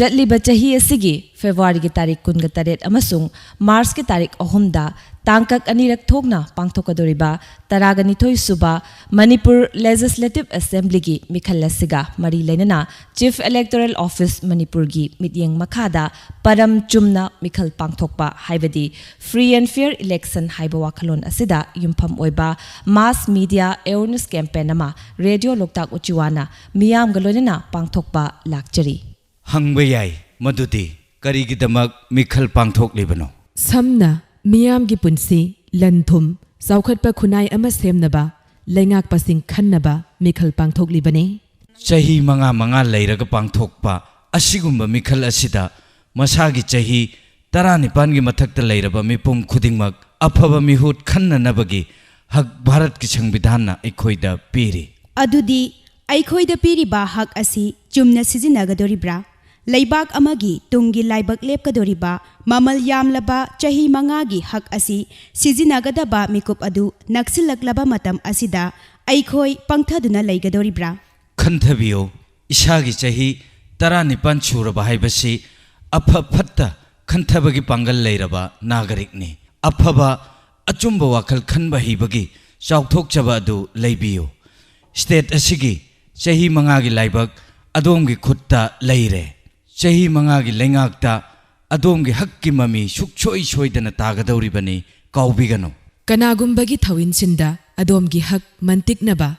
चटलिबा चाही असिगी फेब्रुआरी की तारीख 28 अमसुंग मार्च की तारीख 3 तांकक अनिरक थोकना पांगथोकदोरिबा 12 सुबा मणिपुर लेजिस्लेटिव असेंबली की मिखलसिगा मरी लेनना चीफ इलेक्टोरल ऑफिस मणिपुर की मित्यंग मखादा परम चुमना मिखल पांगथोकपा हाइबदी फ्री एंड फेयर इलेक्शन हाइबा वाखलोन असिदा युमफम ओइबा मास मीडिया अवेयरनेस कैंपेन अमा रेडियो लोकताक उचिवाना मियाम गलोनना पांगथोकपा लाक्चरी हंगबे याय मदुदी करीगिदमक मिखल पांगथोकलिबनो समना मियाम की पुंसी लनथुम सौखटपा खुनाई अमा सेमनबा लैंगाक पसिंग खन्नबा मिखल पांगथोकलिबने चाही मंगा लैरग पांगथोकपा असिगुम्बा मिखल असिदा मसागी चाही 19 की मथक्ता लैरबा मिपुम खुदिंगमक अफबा मिहुत खन्ननबगी हक भारत की संविधान अखोइदा पीरी अदुदी अखोइदा पीरिबा हक असि चुमना सिजिनगदोरिब्रा लैबाक अमगी तुंगी लाइबक लेपकदोरिबा ममल यामलबा चाही मंगागी हक असि सिजिनगदबा मिकुप अदु नक्सिलकलबा मतम असिदा अखोइ पंगथदुना लैगदोरिब्रा खंथबियो इसागी चाही 19 सुरबा हाइबसी अफफत्ता खंथबगी पांगल लैरबा नागरिकनी अफबा अचुंबा वाखल खनबा हिबगी चाउथोकचबा अदु लैबियो स्टेट असिगी चाही मंगागी लाइबक अदोमगी खुत्ता लैरे चाही मंगागी लैंगाकता अदोमगी हक्की ममी सुखसोई सोइदना तागदौरिबनी काउबिगनो कनागुंबगी थविनसिंदा अदोमगी हक मंतिकनबा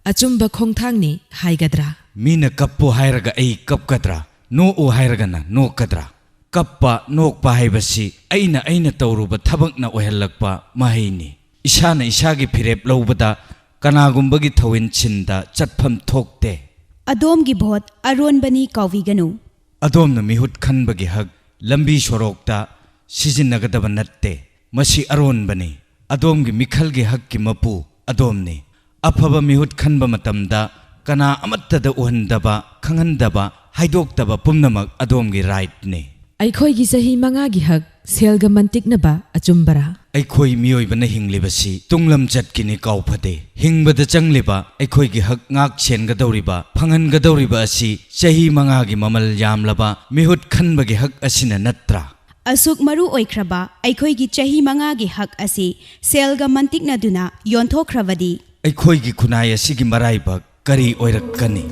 अचुंबा खोंगथांगनी हाइगद्रा मीना कप्पो हायरगा ऐ कपकद्रा नो ओ हायरगना नोकद्रा कप्पा नोकपा हाइबसी ऐना तौरुबा थबकना ओहलकपा महैनी इसाना इसागी फिरेप लौबदा कनागुंबगी थविनसिंदा चटफम थोकते अदोमगी भोट अरोनबनी काउविगनु अदोमना मिहुत खनबगी हक लंबी सोरोकता सिजिनगदबा नत्ते मसी अरोनबनी अदोमगी मिखलगी हक की मपू अदोमने अफबा मिहुत खनबा मतमदा कना अमत्तदा उहंदबा खंगंदबा हाइदोक्तबा पुमनमक अदोमगी राइट ने अखोइगी चाही मंगागी हक सेलगा मंतिकनबा अचुंबरा अखोइ मियोइबना हिंगलिबसी तुंगलम चटकिनी काउफदे हिंगबदा चंगलिबा अखोइगी हक ngak chengadoriba phangangadoriba asi chahi mangaगी ममल यामलबा मिहुत खनबगी हक असिना नत्रा असुक मरु ओइख्रबा अखोइगी चाही मंगागी हक असि सेलगा मंतिकनदुना योंथोख्रबदी अखोइगी खुनाय असिगी मराइबक करी ओइरक्कनी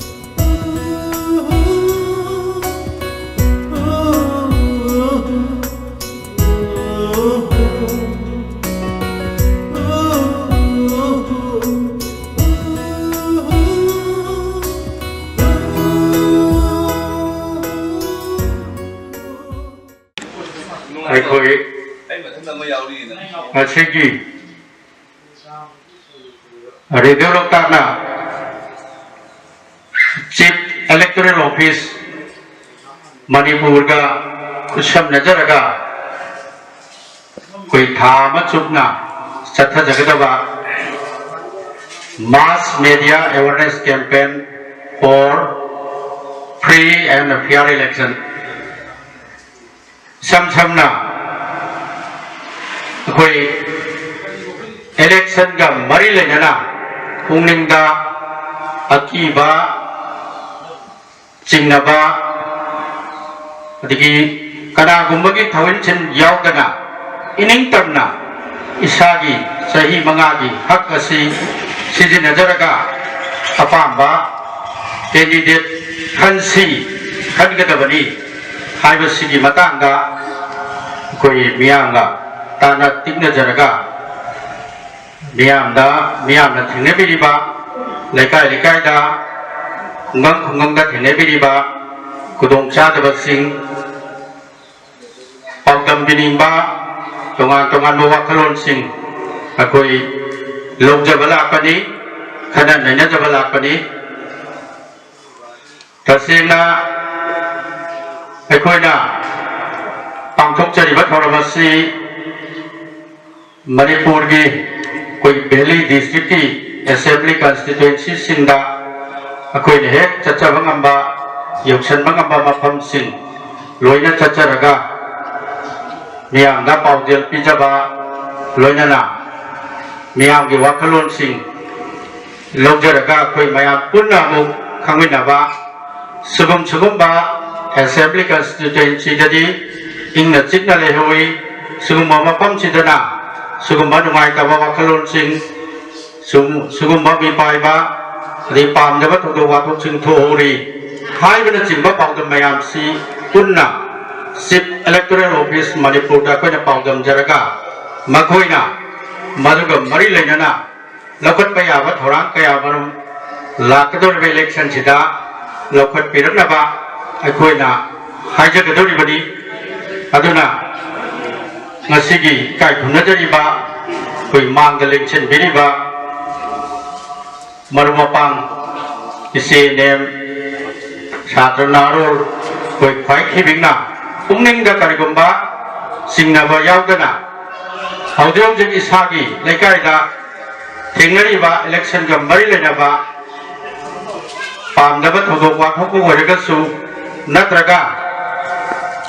अखोई असिगी रेडियो लोकताकना चीफ इलेक्टोरल ऑफिस मणिपुर का खुशम नजरगा कोई थाम चुपना चथा जगदबा mass media awareness campaign for free and fair election समसमना कोई इलेक्शन का मरी लेना पुंगनिंगदा अकीबा चिंगनबा अदगी कनागुंबगी थविनसिन यावदना इनिंग तमना इसागी चाही मंगागी हक असि सिजिनजरगा अपांबा कैंडिडेट खनसी खनगदबनी हाइबसिगी मतंगा कोई मियांगा ताना तिगनजरगा मियामना थेंगनेबिरिबा लेकायदा खुंगंदा थेंगनेबिरिबा खुदोंचादबसिंग पाउदमबिनिंबा तोंगान वाखलोनसिंग अखोई लोकजबा लाकपनी खना नैनजबा लाकपनी तसेंगना अखोइना पांथोकचरिबा थौरबसी मणिपुर की कोई वैली डिस्ट्रिक्ट की असेंबली कॉन्स्टिट्यूएंसी सिंदा अखोइने हेक चचबा ngamba यौसनबा ngamba मफमसिंग लोइना चचरगा मियामदा पाउजेल पिजबा लोइनाना मियामगी वाखलोनसिंग लौजरगा अखोइ मयाम पुन्ना अमुक खांगिनाबा सुगुमबा Assembly constituency dadi ingna chikna lehui sugumba mapam chidana sugumba nungai taba wakalon sing sugumba bipai ba di pam daba thudu wathuk sing thuori hai bana chimba pawdam mayam si kunna sip electoral office Manipur da koina pawdam jaraga makoina maduga mari lenana lakat pa yaba thorang kaya barum lakador election sida lakat piraknaba akoina hajagadoribani aduna ngasigi kai khunadariba koi mangda election biriba marumapang ise nem satranaru koi khwai khibingna ungninga karigumba singnaba yaudana haudiyong jeng isagi leikaida thengnariba election ga mari lenaba pamdaba thodok wathok ko oiragasu natraga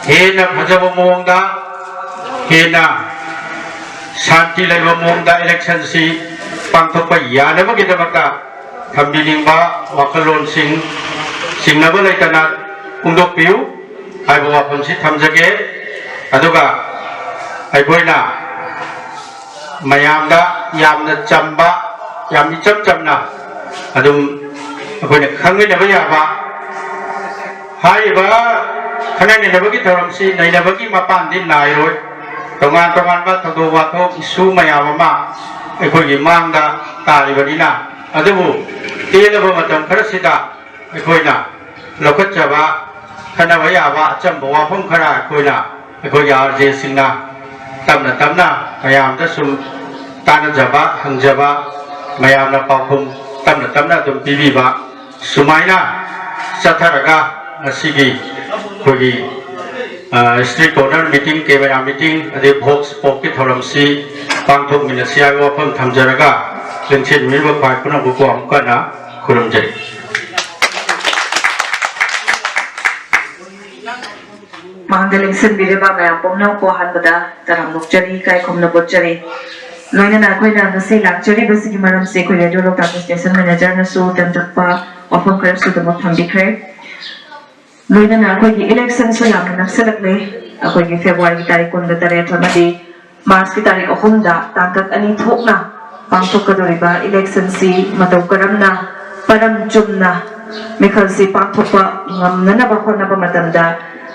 hena phajaba mongda hena shanti laiba mongda election si pangthokpa yanaba gidamaka thambilingba wakalon singnaba leitana ungdokpiu aibo wafon si thamjage aduga aiboina mayamda yamna chamba yamni chamna adum akoina khanginaba yaba haiba khanai nabagi thoramsi nainabagi mapan din nairoi tongan ba thodo wathok isu mayamama aikogi mangda taribadina adubu telaba matam kharasida aikoina lokachaba khanaba yaba chamba wafam khara aikoina aikogi RJ singna tamna mayamda sum tanajaba hangjaba mayamna pakhum tamna dum pibiba sumaina satharaga asigi kogi street corner meeting kebaya meeting ade vox pocket thoramsi pangthok minasia wafam thamjaraga lengchen miba pai kuna buku amkana khurumjari Mangdaling sinbiriba mayam pomna ko hanbada tarang lokjari kai khomna botjari loina na koina na sei lakjari basigi maram se ko radio lok ta station manager na su tantakpa wafam kar su damo thambikre loina na ko gi election so yam na selak le ko gi February tarik kun tare thamadi March ki tarik ahumda tangkak ani thokna pangthok kadoriba election si mataw karamna param jumna mekhal si pangthokpa ngamna na ba khona ba matamda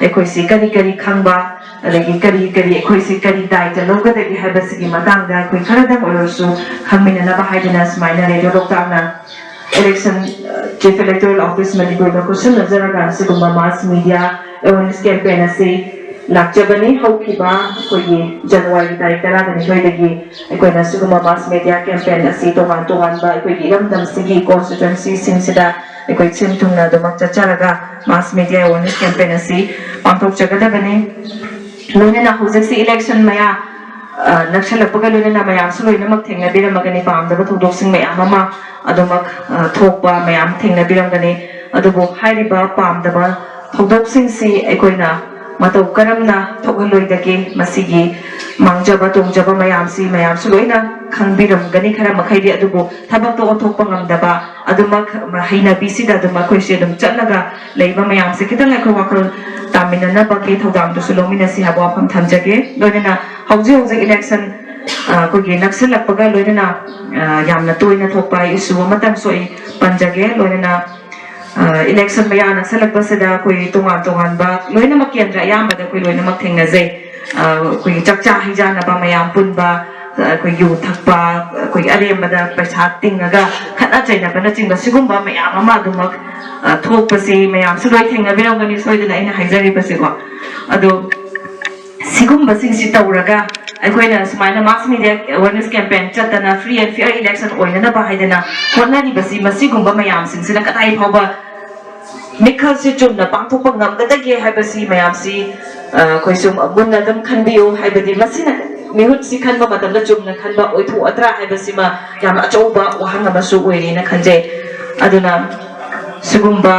ekoi si kari khangba alagi kari ekoi si kari dai ta logadagi habasigi matangda ekoi kharadam orosu khangmina na ba haidina smaina radio doctorna election chief electoral office Manipur da question nazaraga sigumba mass media awareness campaign ase lakjabani haukiba koi January tarik tara da ni dagi ekoi na sigumba mass media campaign ase togan ba ekoi iramdam sigi constituency singsida ekoi chimthungna domak chacharaga mass media awareness campaign ase pangthok jagadabani loina na hojasi election maya nakshalapaga loina na mayam su loina mak thengna biramagani pamdaba thodok sing mayam ama adomak thokpa mayam thengna biramgani adubo hairiba pamdaba thodok sing si ekoina matau karamna thokhaloi masigi mangjaba tongjaba mayam su loina khangbiramgani khara makhaidi adubo thabak to othokpa ngamdaba adumak haina bisida adumak khoise dum chalaga leiba mayam se kitang ekho wakal tamina na baki thodam du sulomina si habo pham thamjage loina hauji election ko gi naksalakpaga loina yamna toina thokpa isu matang soi panjage loina election maya naksalakpa seda koi tongan ba loina makendra yamba da koi loina makthenga jai koi chakcha hijana ba mayam punba koi yu thakpa koi aremada paisa tingaga khana chaina bana chingba sigumba mayam ama dumak thokpasi mayam su loi thenga birangani soidana ina haijari basiko ado sigumba singsi tawraga aikoina sumaina mass media awareness campaign chatana free and fair election oina ba haidana honari basi masigumba mayam singsina katai phawba mikhal si chumna pangthokpa ngamgadage haibasi mayam si koisum abunna dam khanbiu haibadi masina mihut si khanba matamda chumna khanba oithu atra haibasi ma yam achauba wahang amasu oirina khanje aduna sugumba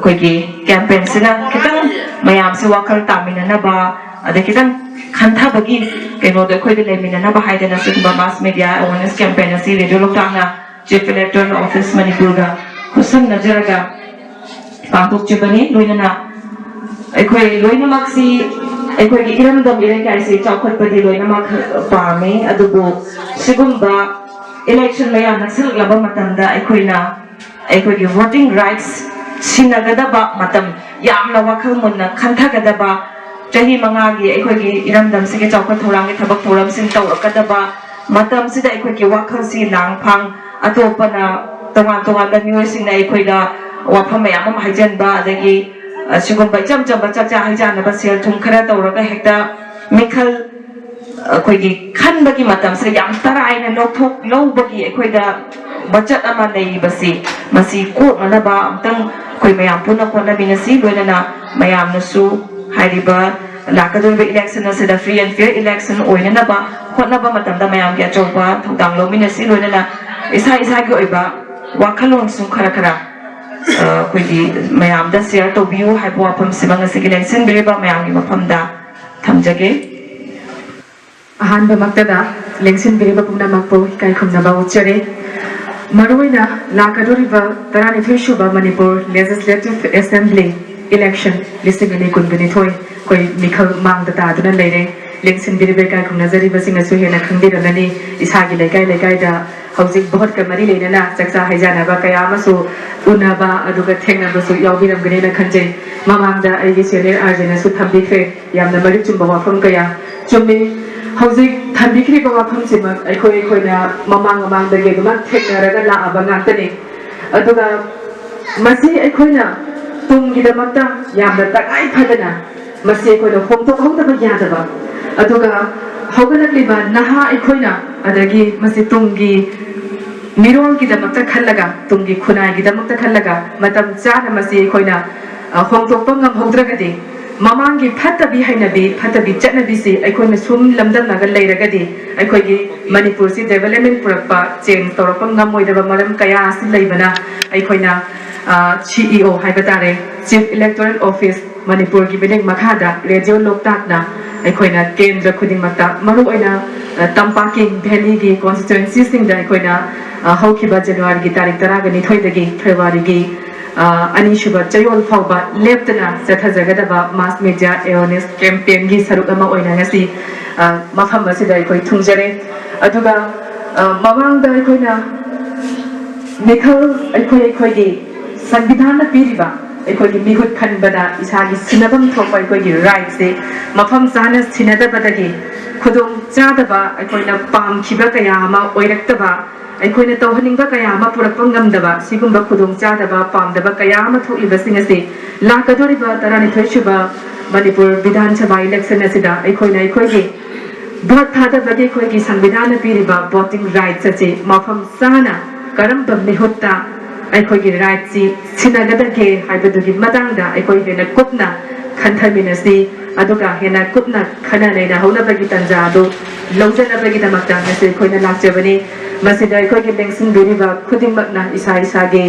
koigi campaign sina kitang mayam si wakal tamina na ba ade kitang khantha bagi keno de khoi de lemina na ba haidana sugumba mass media awareness campaign si radio lokana chief electoral office Manipur ga khusam najaraga pangthok chibani loina na ꯑꯩꯈꯣꯏ ꯂꯣꯏꯅꯃꯛ ꯁꯤ ꯑꯩꯈꯣꯏꯒꯤ ꯏꯔꯝꯗꯝ ꯏꯔꯩꯀꯥꯏꯁꯤ ꯆꯥꯎꯈꯠꯄꯗꯤ ꯂꯣꯏꯅꯃꯛ ꯄꯥꯝꯃꯤ ꯑꯗꯨꯕꯨ ꯁꯤꯒꯨꯝꯕ election ꯃꯌꯥ ꯅꯛꯁꯤꯜꯂꯛꯂꯕ ꯃꯇꯝꯗ ꯑꯩꯈꯣꯏꯅ ꯑꯩꯈꯣꯏꯒꯤ ꯚꯣꯇꯤꯡ ꯔꯥꯏꯠꯁ ꯁꯤꯟꯅꯒꯗꯕ ꯃꯇꯝ ꯌꯥꯝꯅ ꯋꯥꯈꯜ ꯃꯨꯟꯅ ꯈꯟꯊꯒꯗꯕ ꯆꯍꯤ 5ꯒꯤ ꯑꯩꯈꯣꯏꯒꯤ ꯏꯔꯝꯗꯝꯁꯤꯒꯤ ꯆꯥꯎꯈꯠ ꯊꯧꯔꯥꯡꯒꯤ ꯊꯕꯛ ꯊꯧꯔꯝꯁꯤꯡ ꯇꯧꯔꯛꯀꯗꯕ ꯃꯇꯝꯁꯤꯗ ꯑꯩꯈꯣꯏꯒꯤ ꯋꯥꯈꯜꯁꯤ ꯂꯥꯡꯐꯥꯡ ꯑꯇꯣꯞꯄꯅ ꯇꯣꯉꯥꯟ ꯇꯣꯉꯥꯟꯕ ꯃꯤꯑꯣꯏꯁꯤꯡꯅ ꯑꯩꯈꯣꯏꯗ ꯋꯥꯐꯝ ꯃꯌꯥꯝ ꯑꯃ ꯍꯥꯏꯖꯟꯕ ꯑꯗꯒꯤ ꯑꯁꯤꯒꯨꯝꯕ ꯏꯆꯝ ꯆꯝꯕ ꯆꯥꯛꯆꯥ ꯍꯩꯖꯥꯟꯅꯕ ꯁꯦꯜ ꯊꯨꯝ ꯈꯔ ꯇꯧꯔꯒ ꯍꯦꯛꯇ ꯃꯤꯈꯜ ꯑꯩꯈꯣꯏꯒꯤ ꯈꯟꯕꯒꯤ ꯃꯇꯝꯁꯤꯗ ꯌꯥꯝ ꯇꯔꯥꯏꯅ ꯂꯧꯕꯒꯤ ꯑꯩꯈꯣꯏꯗ ꯕꯆꯠ ꯑꯃ ꯂꯩꯔꯤꯕꯁꯤ ꯃꯁꯤ ꯀꯣꯛꯅꯅꯕ ꯑꯝꯇꯪ ꯑꯩꯈꯣꯏ ꯃꯌꯥꯝ ꯄꯨꯟꯅ ꯍꯣꯠꯅꯃꯤꯟꯅꯁꯤ ꯂꯣꯏꯅꯅ ꯃꯌꯥꯝꯅꯁꯨ ꯍꯥꯏꯔꯤꯕ ꯂꯥꯛꯀꯗꯧꯔꯤꯕ ꯏꯂꯦꯛꯁꯟ ꯑꯁꯤꯗ ꯐ꯭ꯔꯤ ꯑꯦꯟड ꯐꯤꯌꯔ ꯏꯂꯦꯛꯁꯟ ꯑꯣꯏꯅꯅꯕ ꯍꯣꯠꯅꯕ ꯃꯇꯝꯗ ꯃꯌꯥꯝꯒꯤ ꯑꯆꯧꯕ ꯊꯧꯗꯥꯡ ꯂꯧꯃꯤꯟꯅꯁꯤ ꯂꯣꯏꯅꯅ ꯏꯁꯥꯒꯤ ꯑꯣꯏꯕ ꯋꯥꯈꯜꯂꯣꯟꯁꯨ ꯈꯔ ꯑꯩꯈꯣꯏꯒꯤ ꯃꯌꯥꯝꯗ ꯁꯦꯌꯔ ꯇꯧꯕꯤꯌꯨ ꯍꯥꯏꯕ ꯋꯥꯐꯝꯁꯤꯃ ꯉꯁꯤꯒꯤ ꯂꯦꯡꯁꯤꯟꯕꯤꯔꯤꯕ ꯃꯌꯥꯝꯒꯤ ꯃꯐꯝꯗ ꯊꯝꯖꯒꯦ ꯑꯍꯥꯟꯕꯃꯛꯇꯗ ꯂꯦꯡꯁꯤꯟꯕꯤꯔꯤꯕ ꯄꯨꯝꯅꯃꯛꯄꯨ ꯏꯀꯥꯏ ꯈꯨꯝꯅꯕ ꯎꯠꯆꯔꯤ ꯃꯔꯨꯑꯣꯏꯅ ꯂꯥꯛꯀꯗꯧꯔꯤꯕ 12ꯁꯨꯕ ꯃꯅꯤꯄꯨꯔ ꯂꯦꯖꯤꯁꯂꯦꯇꯤꯚ ꯑꯦꯁꯦꯝꯕ꯭ꯂꯤ ꯏꯂꯦꯛꯁꯟ 2022 ꯑꯩꯈꯣꯏ ꯃꯤꯈꯜ ꯃꯥꯡꯗ ꯇꯥꯗꯨꯅ ꯂꯩꯔꯦ ꯂꯦꯡꯁꯤꯟꯕꯤꯔꯤꯕ ꯏꯀꯥꯏ ꯈꯨꯝꯅꯖꯔꯤꯕꯁꯤꯡꯅꯁꯨ ꯍꯦꯟꯅ ꯈꯪꯕꯤꯔꯝꯒꯅꯤ ꯏꯁꯥꯒꯤ ꯂꯩꯀꯥꯏꯗ ꯍꯧꯖꯤꯛ ꯚꯣꯠꯀ ꯃꯔꯤ ꯂꯩꯅꯅ ꯆꯥꯛꯆꯥ ꯍꯩꯖꯥꯟꯅꯕ ꯀꯌꯥ ꯑꯃꯁꯨ ꯎꯅꯕ ꯑꯗꯨꯒ ꯊꯦꯡꯅꯕꯁꯨ ꯌꯥꯎꯕꯤꯔꯝꯒꯅꯤꯅ ꯈꯟꯖꯩ ꯃꯃꯥꯡꯗ ꯑꯩꯒꯤ ꯁꯦꯅꯤꯌꯔ RJꯅꯁꯨ ꯊꯝꯕꯤꯈ꯭ꯔꯦ ꯌꯥꯝꯅ ꯃꯔꯤꯛ ꯆꯨꯝꯕ ꯋꯥꯐꯝ ꯀꯌꯥ ꯆꯨꯝꯃꯤ ꯍꯧꯖꯤꯛ ꯊꯝꯕꯤꯈ꯭ꯔꯤꯕ ꯋꯥꯐꯝꯁꯤꯃꯛ ꯑꯩꯈꯣꯏꯅ ꯃꯃꯥꯡꯗꯒꯤ ꯑꯗꯨꯃꯛ ꯊꯦꯡꯅꯔꯒ ꯂꯥꯛꯑꯕ ꯉꯥꯛꯇꯅꯤ ꯑꯗꯨꯒ ꯃꯁꯤ ꯑꯩꯈꯣꯏꯅ ꯇꯨꯡꯒꯤꯗꯃꯛꯇ ꯌꯥꯝꯅ ꯇꯉꯥꯏ ꯐꯗꯅ ꯃꯁꯤ ꯑꯩꯈꯣꯏꯅ ꯍꯣꯡꯗꯣꯛꯍꯧꯗꯕ ꯌꯥꯗꯕ ꯑꯗꯨꯒ ꯍꯧꯒꯠꯂꯛꯂꯤꯕ ꯅꯍꯥ ꯑꯩꯈꯣꯏꯅ ꯑꯗꯒꯤ ꯃꯁꯤ ꯇꯨꯡꯒꯤ ꯃꯤꯔꯣꯜꯒꯤꯗꯃꯛꯇ ꯈꯜꯂꯒ ꯇꯨꯡꯒꯤ ꯈꯨꯟꯅꯥꯏꯒꯤꯗꯃꯛꯇ ꯈꯜꯂꯒ ꯃꯇꯝ ꯆꯥꯅ ꯃꯁꯤ ꯑꯩꯈꯣꯏꯅ ꯍꯣꯡꯗꯣꯛꯄ ꯉꯝꯍꯧꯗ꯭ꯔꯒꯗꯤ ꯃꯃꯥꯡꯒꯤ ꯐꯠꯇꯕꯤ ꯍꯩꯅꯕꯤ ꯐꯠꯇꯕꯤ ꯆꯠꯅꯕꯤꯁꯤ ꯑꯩꯈꯣꯏꯅ ꯁꯨꯝ ꯂꯝꯗꯝꯅꯒ ꯂꯩꯔꯒꯗꯤ ꯑꯩꯈꯣꯏꯒꯤ ꯃꯅꯤꯄꯨꯔꯁꯤ ꯗꯦꯕꯂꯞꯃꯦꯟ ꯄꯨꯔꯛꯄ ꯆꯦꯟꯖ ꯇꯧꯔꯛꯄ ꯉꯝꯃꯣꯏꯗꯕ ꯃꯔꯝ ꯀꯌꯥ ꯑꯁꯤ ꯂꯩꯕꯅ ꯑꯩꯈꯣꯏꯅ CEO ꯍꯥꯏꯕ ꯇꯥꯔꯦ ꯆꯤꯐ ꯏꯂꯦꯛꯇꯣꯔꯦꯜ ꯑꯣꯐꯤꯁ ꯃꯅꯤꯄꯨꯔꯒꯤ ꯃꯤꯠꯌꯦꯡ ꯃꯈꯥꯗ ꯔꯦꯗꯤꯑꯣ ꯂꯣꯛꯇꯥꯛꯅ ꯑꯩꯈꯣꯏꯅ ꯀꯦꯟꯗ꯭ꯔ ꯈꯨꯗꯤꯡꯃꯛꯇ ꯃꯔꯨꯑꯣꯏꯅ ꯇꯝꯄꯥꯛꯀꯤ ꯚꯦꯂꯤꯒꯤ ꯀꯣꯟꯁꯇꯤꯇꯨꯋꯦꯟꯁꯤꯁꯤꯡꯗ ꯑꯩꯈꯣꯏꯅ ꯍꯧꯈꯤꯕ ꯖꯅꯋꯥꯔꯤꯒꯤ ꯇꯥꯔꯤꯛ 12ꯗꯒꯤ ꯐꯦꯕ꯭ꯔꯨꯋꯥꯔꯤꯒꯤ ꯑꯅꯤꯁꯨꯕ ꯆꯌꯣꯜ ꯐꯥꯎꯕ ꯂꯦꯞꯇꯅ ꯆꯠꯊꯖꯒꯗꯕ ꯃꯥꯁ ꯃꯦꯗꯤꯌꯥ ꯑꯦꯋꯥꯔꯅꯦꯁ ꯀꯦꯝꯄꯦꯟꯒꯤ ꯁꯔꯨꯛ ꯑꯃ ꯑꯣꯏꯅ ꯉꯁꯤ ꯃꯐꯝ ꯑꯁꯤꯗ ꯑꯩꯈꯣꯏ ꯊꯨꯡꯖꯔꯦ ꯑꯗꯨꯒ ꯃꯃꯥꯡꯗ ꯑꯩꯈꯣꯏꯅ ꯃꯤꯈꯜ ꯑꯩꯈꯣꯏꯒꯤ ꯁꯪꯕꯤꯙꯥꯟꯅ ꯄꯤꯔꯤꯕ ꯑꯩꯈꯣꯏꯒꯤ ꯃꯤꯍꯨꯠ ꯈꯟꯕꯗ ꯏꯁꯥꯒꯤ ꯁꯤꯟꯅꯐꯝ ꯊꯣꯛꯄ ꯑꯩꯈꯣꯏꯒꯤ ꯔꯥꯏꯠꯁꯦ ꯃꯐꯝ ꯆꯥꯅ ꯁꯤꯟꯅꯗꯕꯗꯒꯤ ꯈꯨꯗꯣꯡ ꯆꯥꯗꯕ ꯑꯩꯈꯣꯏꯅ ꯄꯥꯝꯈꯤꯕ ꯀꯌꯥ ꯑꯃ ꯑꯣꯏꯔꯛꯇꯕ ꯑꯩꯈꯣꯏꯅ ꯇꯧꯍꯟꯅꯤꯡꯕ ꯀꯌా ꯑꯃ ꯄꯨꯔꯛꯄ ꯉꯝꯗꯕ ꯁꯤꯒꯨꯝꯕ ꯈꯨꯗꯣꯡ ꯆꯥꯗꯕ ꯄꯥꯝꯗꯕ ꯀꯌా ꯑꯃ ꯊꯣꯛꯂꯤꯕꯁꯤꯡ ꯑꯁꯤ ꯂꯥꯛꯀꯗꯧꯔꯤꯕ 12ꯁꯨꯕ ꯃꯅꯤꯄꯨꯔ ꯕꯤꯙꯥꯟ ꯁꯚꯥ ꯏꯂꯦꯛꯁꯟ ꯑꯁꯤꯗ ꯑꯩꯈꯣꯏꯒꯤ ꯚꯣꯠ ꯊꯥꯗꯕꯒꯤ ꯑꯩꯈꯣꯏꯒꯤ ꯁꯪꯕꯤꯙꯥꯟꯅ ꯄꯤꯔꯤꯕ ꯚꯣꯇꯤꯡ ꯔꯥꯏꯠꯁ ꯑꯁꯤ ꯃꯐꯝ ꯆꯥꯅ ꯀꯔꯝꯕ ꯃꯤꯍꯨꯠꯇ ꯑꯩꯈꯣꯏꯒꯤ ꯔꯥꯏꯠꯁꯤ ꯁꯤꯟꯅꯒꯗꯒꯦ ꯍꯥꯏꯕꯗꯨꯒꯤ ꯃꯇꯥꯡꯗ ꯑꯩꯈꯣꯏ ꯍꯦꯟꯅ ꯀꯨꯞꯅ ꯈꯟꯊꯃꯤꯟꯅꯁꯤ ꯑꯗꯨꯒ ꯍꯦꯟꯅ ꯀꯨꯞꯅ ꯈꯟꯅ ꯅꯩꯅꯍꯧꯅꯕꯒꯤ ꯇꯥꯟꯖꯥ ꯑꯗꯨ ꯂꯧꯖꯅꯕꯒꯤꯗꯃꯛꯇ ꯉꯁꯤ ꯑꯩꯈꯣꯏꯅ ꯂꯥꯛꯆꯕꯅꯤ ꯃꯁꯤꯗ ꯑꯩꯈꯣꯏꯒꯤ ꯂꯦꯡꯁꯤꯟꯕꯤꯔꯤꯕ ꯈꯨꯗꯤꯡꯃꯛꯅ ꯏꯁꯥꯒꯤ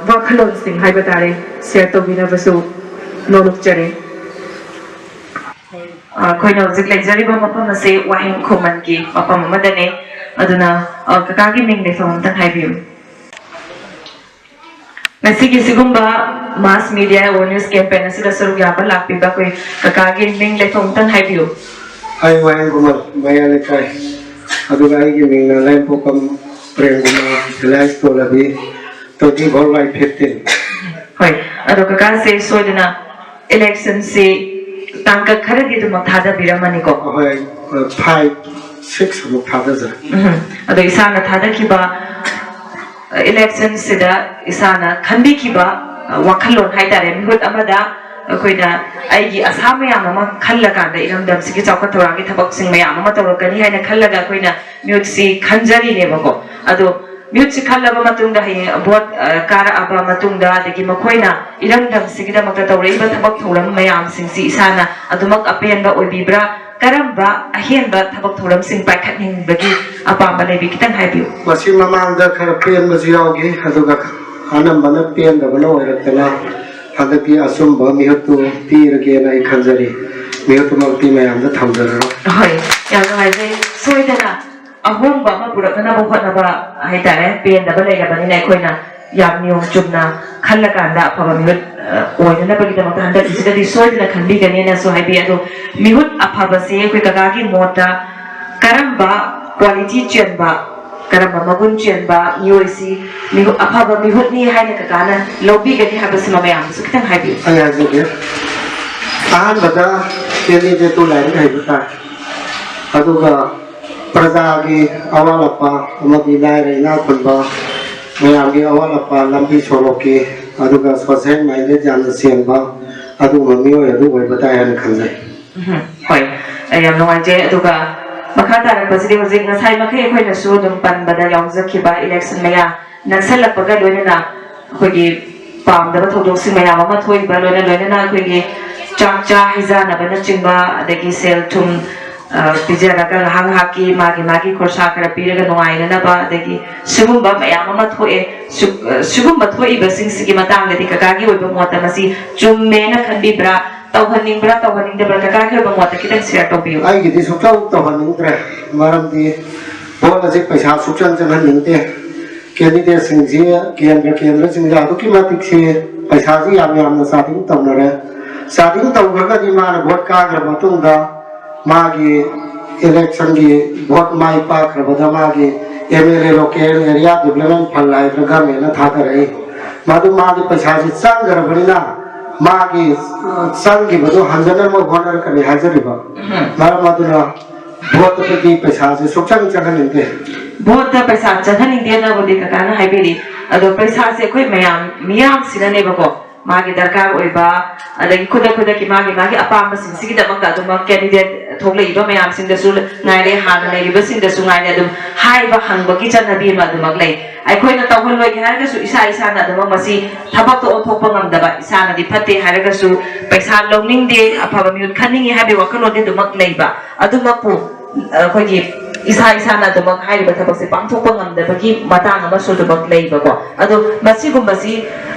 ꯋꯥꯈꯜꯂꯣꯟꯁꯤꯡ ꯍꯥꯏꯕ ꯇꯥꯔꯦ ꯁꯦꯌꯔ ꯇꯧꯕꯤꯅꯕꯁꯨ ꯅꯣꯡꯂꯨꯛꯆꯔꯤ ꯑꯩꯈꯣꯏꯅ ꯍꯧꯖꯤꯛ ꯂꯩꯖꯔꯤꯕ ꯃꯐꯝ ꯑꯁꯤ ꯋꯥꯍꯦꯡ ꯈꯨꯃꯟꯒꯤ ꯃꯐꯝ ꯑꯃꯗꯅꯤ ꯑꯗꯨꯅ ꯀꯀꯥꯒꯤ ꯃꯤꯡ ꯂꯩꯐꯝ ꯑꯝꯇꯪ ꯍꯥꯏꯕꯤꯌꯨ ꯉꯁꯤꯒꯤ ꯁꯤꯒꯨꯝꯕ ꯃꯥꯁ ꯃꯤꯗꯤꯌꯥ ꯑꯦꯋꯥꯔꯅꯦꯁ ꯀꯦꯝꯄꯦꯟ ꯑꯁꯤꯗ ꯁꯔꯨꯛ ꯌꯥꯕ ꯂꯥꯛꯄꯤꯕ ꯑꯩꯈꯣꯏ ꯀꯀꯥꯒꯤ ꯃꯤꯡ ꯂꯩꯐꯝ ꯑꯝꯇꯪ ꯍꯥꯏꯕꯤꯌꯨ ꯑꯩ ꯋꯥꯍꯦꯡ ꯈꯨꯃꯟ ꯃꯌꯥ ꯂꯩꯀꯥꯏ ꯑꯗꯨꯒ ꯑꯩꯒꯤ ꯃꯤꯡꯅ ꯂꯥꯏꯄꯣꯛꯀꯝ ꯄ꯭ꯔꯦꯝꯀꯨꯃꯥꯔ ꯔꯤꯂꯥꯏꯟꯁ ꯇꯣꯂꯕꯤ 24/15 ꯍꯣꯏ ꯑꯗꯣ ꯀꯀꯥꯁꯦ ꯁꯣꯏꯗꯅ ꯏꯂꯦꯛꯁꯟꯁꯤ ꯇꯥꯡꯀꯛ ꯈꯔꯒꯤꯗꯃꯛ ꯊꯥꯗꯕꯤꯔꯝꯃꯅꯤꯀꯣ ꯍꯣꯏ 5-6 ꯑꯃꯨꯛ ꯊꯥꯗꯖꯔꯦ ꯑꯗꯣ ꯏꯁꯥꯅ ꯊꯥꯗꯈꯤꯕ ꯏꯂꯦꯛꯁꯟꯁꯤꯗ ꯏꯁꯥꯅ ꯈꯟꯕꯤꯈꯤꯕ ꯋꯥꯈꯜꯂꯣꯟ ꯍꯥꯏꯇꯥꯔꯦ ꯃꯤꯍꯨꯠ ꯑꯃꯗ ꯑꯩꯈꯣꯏꯅ ꯑꯩꯒꯤ ꯑꯁꯥ ꯃꯌꯥꯝ ꯑꯃ ꯈꯜꯂꯀꯥꯟꯗ ꯏꯔꯝꯗꯝꯁꯤꯒꯤ ꯆꯥꯎꯈꯠ ꯊꯧꯔꯥꯡꯒꯤ ꯊꯕꯛꯁꯤꯡ ꯃꯌꯥꯝ ꯑꯃ ꯇꯧꯔꯛꯀꯅꯤ ꯍꯥꯏꯅ ꯈꯜꯂꯒ ꯑꯩꯈꯣꯏꯅ ꯃꯤꯍꯨꯠꯁꯤ ꯈꯟꯖꯔꯤꯅꯦꯕꯀꯣ ꯑꯗꯣ ꯃꯤꯍꯨꯠꯁꯤ ꯈꯜꯂꯕ ꯃꯇꯨꯡꯗ ꯍꯌꯦꯡ ꯚꯣꯠ ꯀꯥꯔꯛꯑꯕ ꯃꯇꯨꯡꯗ ꯑꯗꯒꯤ ꯃꯈꯣꯏꯅ ꯏꯔꯝꯗꯝꯁꯤꯒꯤꯗꯃꯛꯇ ꯇꯧꯔꯛꯏꯕ ꯊꯕꯛ ꯊꯧꯔꯝ ꯃꯌꯥꯝꯁꯤꯡꯁꯤ ꯏꯁꯥꯅ ꯑꯗꯨꯃꯛ ꯑꯄꯦꯟꯕ ꯑꯣꯏꯕꯤꯕ꯭ꯔꯥ ꯀꯔꯝꯕ ꯑꯍꯦꯟꯕ ꯊꯕꯛ ꯊꯧꯔꯝꯁꯤꯡ ꯄꯥꯏꯈꯠꯅꯤꯡꯕꯒꯤ ꯑꯄꯥꯝꯕ ꯂꯩꯕꯤ ꯈꯤꯇꯪ ꯍꯥꯏꯕꯤꯌꯨ ꯃꯁꯤ ꯃꯃꯥꯡꯗ ꯈꯔ ꯄꯦꯟꯕꯁꯨ ꯌꯥꯎꯈꯤ ꯑꯗꯨꯒ ꯑꯅꯝꯕꯅ ꯄꯦꯟꯗꯕꯅ ꯑꯣꯏꯔꯛꯇꯅ ꯍꯟꯗꯛꯀꯤ ꯑꯆꯨꯝꯕ ꯃꯤꯍꯨꯠꯇꯨ ꯄꯤꯔꯒꯦꯅ ꯑꯩ ꯈꯟꯖꯔꯤ ꯃꯤꯍꯨꯠꯇꯨꯃꯛꯇꯤ ꯃꯌꯥꯝꯗ ꯊꯝꯖꯔꯔꯣꯏ ꯍꯣꯏ ꯌꯥꯝ ꯅꯨꯡꯉꯥꯏꯖꯩ ꯁꯣꯏꯗꯅ ꯑꯍꯣꯡꯕ ꯑꯃ ꯄꯨꯔꯛꯅꯕ ꯍꯣꯠꯅꯕ ꯍꯥꯏꯇꯥꯔꯦ ꯄꯦꯟꯗꯕ ꯂꯩꯔꯕꯅꯤꯅ ꯑꯩꯈꯣꯏꯅ ꯌꯥꯝ ꯅꯤꯌꯣꯝ ꯆꯨꯝꯅ ꯈꯜꯂꯀꯥꯟꯗ ꯑꯐꯕ ꯃꯤꯍꯨꯠ ꯑꯣꯏꯅꯅꯕꯒꯤꯗꯃꯛꯇ ꯍꯟꯗꯛꯀꯤꯁꯤꯗꯗꯤ ꯁꯣꯏꯗꯅ ꯈꯟꯕꯤꯒꯅꯤꯅꯁꯨ ꯍꯥꯏꯕꯤ ꯑꯗꯣ ꯃꯤꯍꯨꯠ ꯑꯐꯕꯁꯦ ꯑꯩꯈꯣꯏ ꯀꯀꯥꯒꯤ ꯃꯣꯠꯇ ꯀꯔꯝꯕ ꯀ꯭ꯋꯥꯂꯤꯇꯤ ꯆꯦꯟꯕ ꯀꯔꯝꯕ ꯃꯒꯨꯟ ꯆꯦꯟꯕ ꯃꯤꯑꯣꯏꯁꯤ ꯃꯤꯍꯨꯠ ꯑꯐꯕ ꯃꯤꯍꯨꯠꯅꯤ ꯍꯥꯏꯅ ꯀꯀꯥꯅ ꯂꯧꯕꯤꯒꯅꯤ ꯍꯥꯏꯕꯁꯤꯃ ꯃꯌꯥꯝꯁꯨ ꯈꯤꯇꯪ ꯍꯥꯏꯕꯤꯌꯨ ꯑꯩ ꯍꯥꯏꯖꯒꯦ ꯑꯍꯥꯟꯕꯗ ꯀꯦꯟꯗꯤꯗꯦꯠꯇꯨ ꯂꯥꯏꯔꯤꯛ ꯍꯩꯕ ꯇꯥꯏ ꯑꯗꯨꯒ ꯄ꯭ꯔꯖꯥꯒꯤ ꯑꯋꯥꯠ ꯑꯄꯥ ꯑꯃꯗꯤ ꯂꯥꯏꯔ ꯏꯅꯥꯛ ꯈꯨꯟꯕ ꯃꯌꯥꯝꯒꯤ ꯑꯋꯥꯠ ꯑꯄꯥ ꯂꯝꯕꯤ ꯁꯣꯔꯣꯛꯀꯤ ꯑꯗꯨꯒ ꯁꯣꯁꯤꯌꯦꯜ ꯃꯥꯏꯟꯗꯦꯠ ꯌꯥꯝꯅ ꯆꯦꯟꯕ ꯑꯗꯨꯒꯨꯝꯕ ꯃꯤꯑꯣꯏ ꯑꯗꯨ ꯑꯣꯏꯕ ꯇꯥꯏ ꯍꯥꯏꯅ ꯈꯟꯖꯩ ꯍꯣꯏ ꯌꯥꯝ ꯅꯨꯡꯉꯥꯏꯖꯩ ꯑꯗꯨꯒ ꯃꯈꯥ ꯇꯥꯔꯛꯄꯁꯤꯗꯤ ꯍꯧꯖꯤꯛ ꯉꯁꯥꯏ ꯃꯈꯩ ꯑꯩꯈꯣꯏꯅꯁꯨ ꯑꯗꯨꯝ ꯄꯟꯕꯗ ꯌꯥꯎꯖꯈꯤꯕ ꯏꯂꯦꯛꯁꯟ ꯃꯌꯥ ꯅꯛꯁꯜꯂꯛꯄꯒ ꯂꯣꯏꯅꯅ ꯑꯩꯈꯣꯏꯒꯤ ꯄꯥꯝꯗꯕ ꯊꯧꯗꯣꯛꯁꯤꯡ ꯃꯌꯥꯝ ꯑꯃ ꯊꯣꯛꯏꯕ ꯂꯣꯏꯅꯅ ꯑꯩꯈꯣꯏꯒꯤ ꯆꯥꯛ ꯆꯥ ꯍꯩꯖꯥꯅꯕꯅꯆꯤꯡꯕ ꯑꯗꯒꯤ ꯁꯦꯜ ꯊꯨꯝ ꯄꯤꯖꯔꯒ ꯉꯥꯏꯍꯥꯛ ꯉꯥꯏꯍꯥꯛꯀꯤ ꯃꯥꯒꯤ ꯈꯣꯔꯁꯥ ꯈꯔ ꯄꯤꯔꯒ ꯅꯨꯡꯉꯥꯏꯅꯅꯕ ꯑꯗꯒꯤ ꯁꯤꯒꯨꯝꯕ ꯃꯌꯥꯝ ꯑꯃ ꯊꯣꯛꯑꯦ ꯁꯤꯒꯨꯝꯕ ꯊꯣꯛꯏꯕꯁꯤꯡꯁꯤꯒꯤ ꯃꯇꯥꯡꯗꯗꯤ ꯀꯀꯥꯒꯤ ꯑꯣꯏꯕ ꯃꯣꯠꯇ ꯃꯁꯤ ꯆꯨꯝꯃꯦꯅ ꯈꯟꯕꯤꯕ꯭ꯔꯥ ꯇꯧꯍꯟꯅꯤꯡꯕ꯭ꯔꯥ ꯇꯧꯍꯟꯅꯤꯡꯗꯕ꯭ꯔꯥ ꯀꯀꯥꯒꯤ ꯑꯣꯏꯕ ꯃꯣꯠꯇ ꯈꯤꯇꯪ ꯁꯤꯌꯔ ꯇꯧꯕꯤꯌꯨ ꯑꯩꯒꯤꯗꯤ ꯁꯨꯛꯇꯧ ꯇꯧꯍꯟꯅꯤꯡꯗ꯭ꯔꯦ ꯃꯔꯝꯗꯤ ꯚꯣꯠ ꯑꯁꯤ ꯄꯩꯁꯥ ꯁꯨꯛꯆꯪ ꯆꯪꯍꯟꯅꯤꯡꯗꯦ ꯀꯦꯟꯗꯤꯗꯦꯠꯁꯤꯡꯁꯤ ꯀꯦꯟꯗ꯭ꯔꯁꯤꯡꯁꯤ ꯑꯗꯨꯛꯀꯤ ꯃꯇꯤꯛ ꯄꯩꯁꯥꯁꯤ ꯌꯥꯝꯅ ꯆꯥꯗꯤꯡ ꯇꯧꯅꯔꯦ ꯆꯥꯗꯤꯡ ꯇꯧꯈ꯭ꯔꯒꯗꯤ ꯃꯥꯅ ꯚꯣꯠ ꯀꯥꯈ꯭ꯔ ꯃꯇꯨꯡꯗ ꯃꯥꯒꯤ इलेक्शन की बहुत माई पाक मागी MLA local area development fund है गवर्नमेंट था रही मादु मागी पैसा से चंगरबनिना मागी संगी बदो हंजन म होनर कने हाजरिबा मार मादुना भोट की पैसा से सुचंग चंगनिंदे भोट पैसा चंगनिंदे ना बोदी ककाना हाइबेरी अदो पैसा से कोई मियाम सिनने बको मागी दरकार ओइबा अदगी खुदा की मागी अपाम सिंसिगी दमक अदुम कैंडिडेट थोगले इबा मयाम सिंदसु नाइले हान लेइबा सिंदसु नाइले अदुम हाइबा हंगबगी चनबी मदुमक लै अखोइना तौहन लोइ हारगसु इसा ना अदुम मसी थबक तो ओथोपा ngамदबा इसाना दि फते हारगसु पैसा लौनिंगदे अफबा मिउट खनिंगी हाबे वखलोदे दुमक लैबा अदुमकपु अखोइगी इसा ना दुमक हाइबा थबक से पांथोपा ngамदबगी मतांग अमा सुदुमक लैबको अदो मसीगुमबसी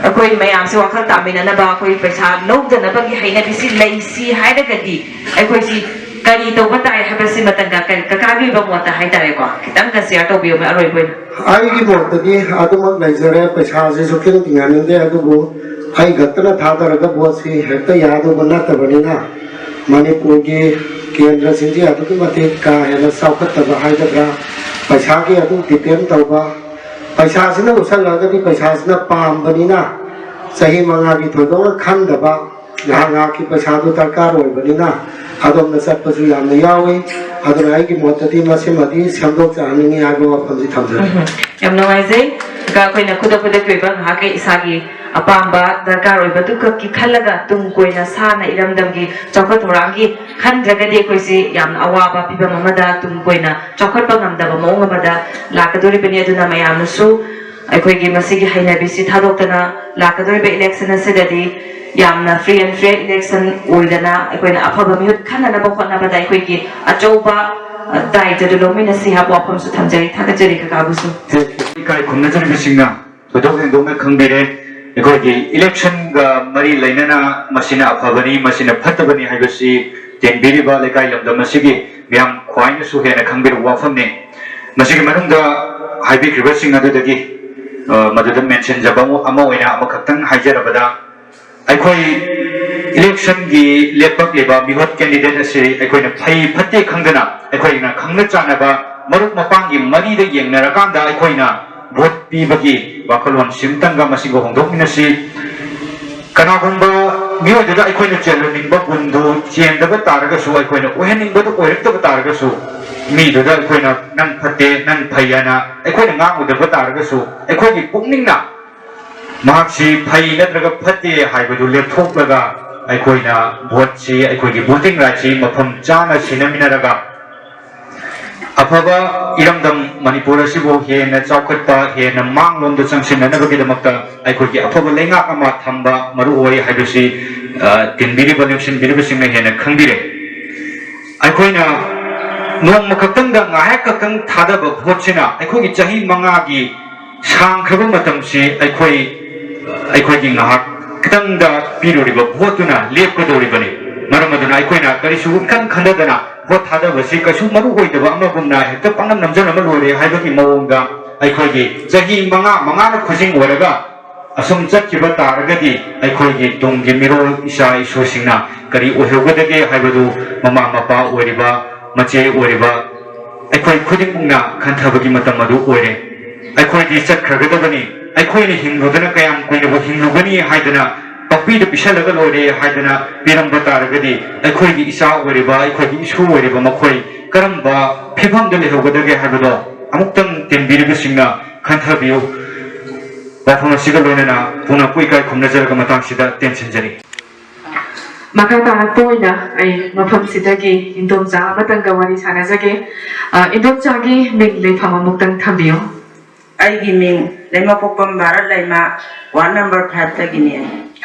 अखोइ मयाम से वखल तामिननबा अखोइ पैसा लौदनबगी हैनबिसि लैसि हाइरगदि अखोइसि करी तौबा ताय हाबसि मतंगा ककागी बमोता हाइतारेको खितंग शेयर तौबियो मे अरोइ बोइन आइगी मोतदी अदुमक लैजरे पैसा से सुखिन तिंगानिंदे अदुबो आई गतना थादरगा बोसि हेक्ता यादो बनतबनिना मणिपुर की केंद्र सिंजी अदुकी मते का हेना साउखतबा हाइदब्रा पैसा की अदु डिपेंड तौबा पैसा सिना उसलगदी पैसा सिना पामबनिना सही मंगा की थोदो खंदबा यहाँ की पैसा तो दरकार होइबनिना अदम न सत्पसु याम यावे अदर आई की मोतदी मसिमदी संदोक चाहनिंगी आगो वफमजी थमजर यम नवाइजे का कोइना खुदा कोइबा हाके इसागी अपाम्बा दरकार होइबा दुक की खलगा तुम कोइना साना इरमदमगी चौखट थोरांगी खंद्रगदे कोइसे याम अवाबा पिबा ममदा तुम कोइना चौखट ngамदबा मोंग मदा लाकदोरि बनि अदुना मयामसु अखोइगी मसिगी हैनाबिसि थादोक्तना लाकदोरि इलेक्शन असेददी यामना फ्री एंड फेयर इलेक्शन ओइदना अखोइना अफबा मिहुत खननबा होनबदा अखोइगी अचौबा दायित्व लोमिनसि हाबो वफमसु थमजरि थागजरि ककाबुसु kai khumna jari bisinga bodok eng dong khangbere ekoi election ga mari lainana masina aphabani masina phatabani haibasi tenbiri ba lekai lamda masigi myam khwaina su hena khangbiru wafamne masigi manungda haibi kribasinga dagi maduda mention jabamu ama oina ama khaktang haijarabada aikoi election gi lepak leba mihot candidate ase aikoi na phai phatte khangdana aikoi na khangna chana ba maruk mapang gi mari da yengnara kanda aikoi na vote pibagi wakalon simtanga masigo hongdokminasi kanagumba miyoda aikoina cheluningba bundu chendaba taragasu aikoina oheningba to oirektaba taragasu midoda aikoina nang phatte nang phayana aikoina ngangudaba taragasu aikoigi pukningna mahaksi phai natraga phatte haibadu lepthoklaga aikoina vote si aikoigi voting right si mafam chana sinaminaraga अफबा इरमदम मणिपुर असिबो हेना चौखटपा हेना मांगलोम द चंगसिननबगी दमक्ता अखोगी अफबा लेंगा अमा थंबा मरु ओय हाइबसि तिनबिरि बलिउसन बिरिबसिंग हेना खंबिरे अखोइना नोंग मखक्तंग द ngayak kakang thadab भोटसिना अखोगी चाही मंगागी सांख्रब मतमसि अखोगी ngaak खतंग द पिरोरिबा भोटुना लेपकदोरिबनि मरमदुना अखोइना करिसु खन खंददना भोट थादबसि कछु मरु होइदबा अमगुमना हेक्ता पांगम नमजन अमा लोरे हाइबगी मवंगा अखोगी चाही मंगा न खुजिंग ओरगा असम चक्किबा तारगदी अखोइगी तुंगी मिरोल इसा इशुसिंगना करी ओहगदगे हाइबदु ममा मपा ओरिबा मचे ओरिबा अखोइ खुदिंगना खंथबगी मतम अदु ओरे अखोइगी चक्खगदबनी अखोइनि हिंगदना कयाम कोइनबो हिंगुगनी हाइदना पपीद पिसलग लोरे हाइदना पिरंबा तारगदी अखोइगी इसा ओरिबा अखोइगी इशु ओरिबा मखोइ करंबा फिफमदे लेहगदगे हाइबदो अमुक्तंग तेंबिरिबसिंगना खंथबियो वाफम सिगा लोनेना पुना पुइका खुमनजरगा मतांगसिदा टेंशन जरी Maka poina ay mapamsidagi indomja matanga wari sanajage indomjagi mingle phamamuktan thambiyo aigi ming lema popam barat lema 1 number 5 tagini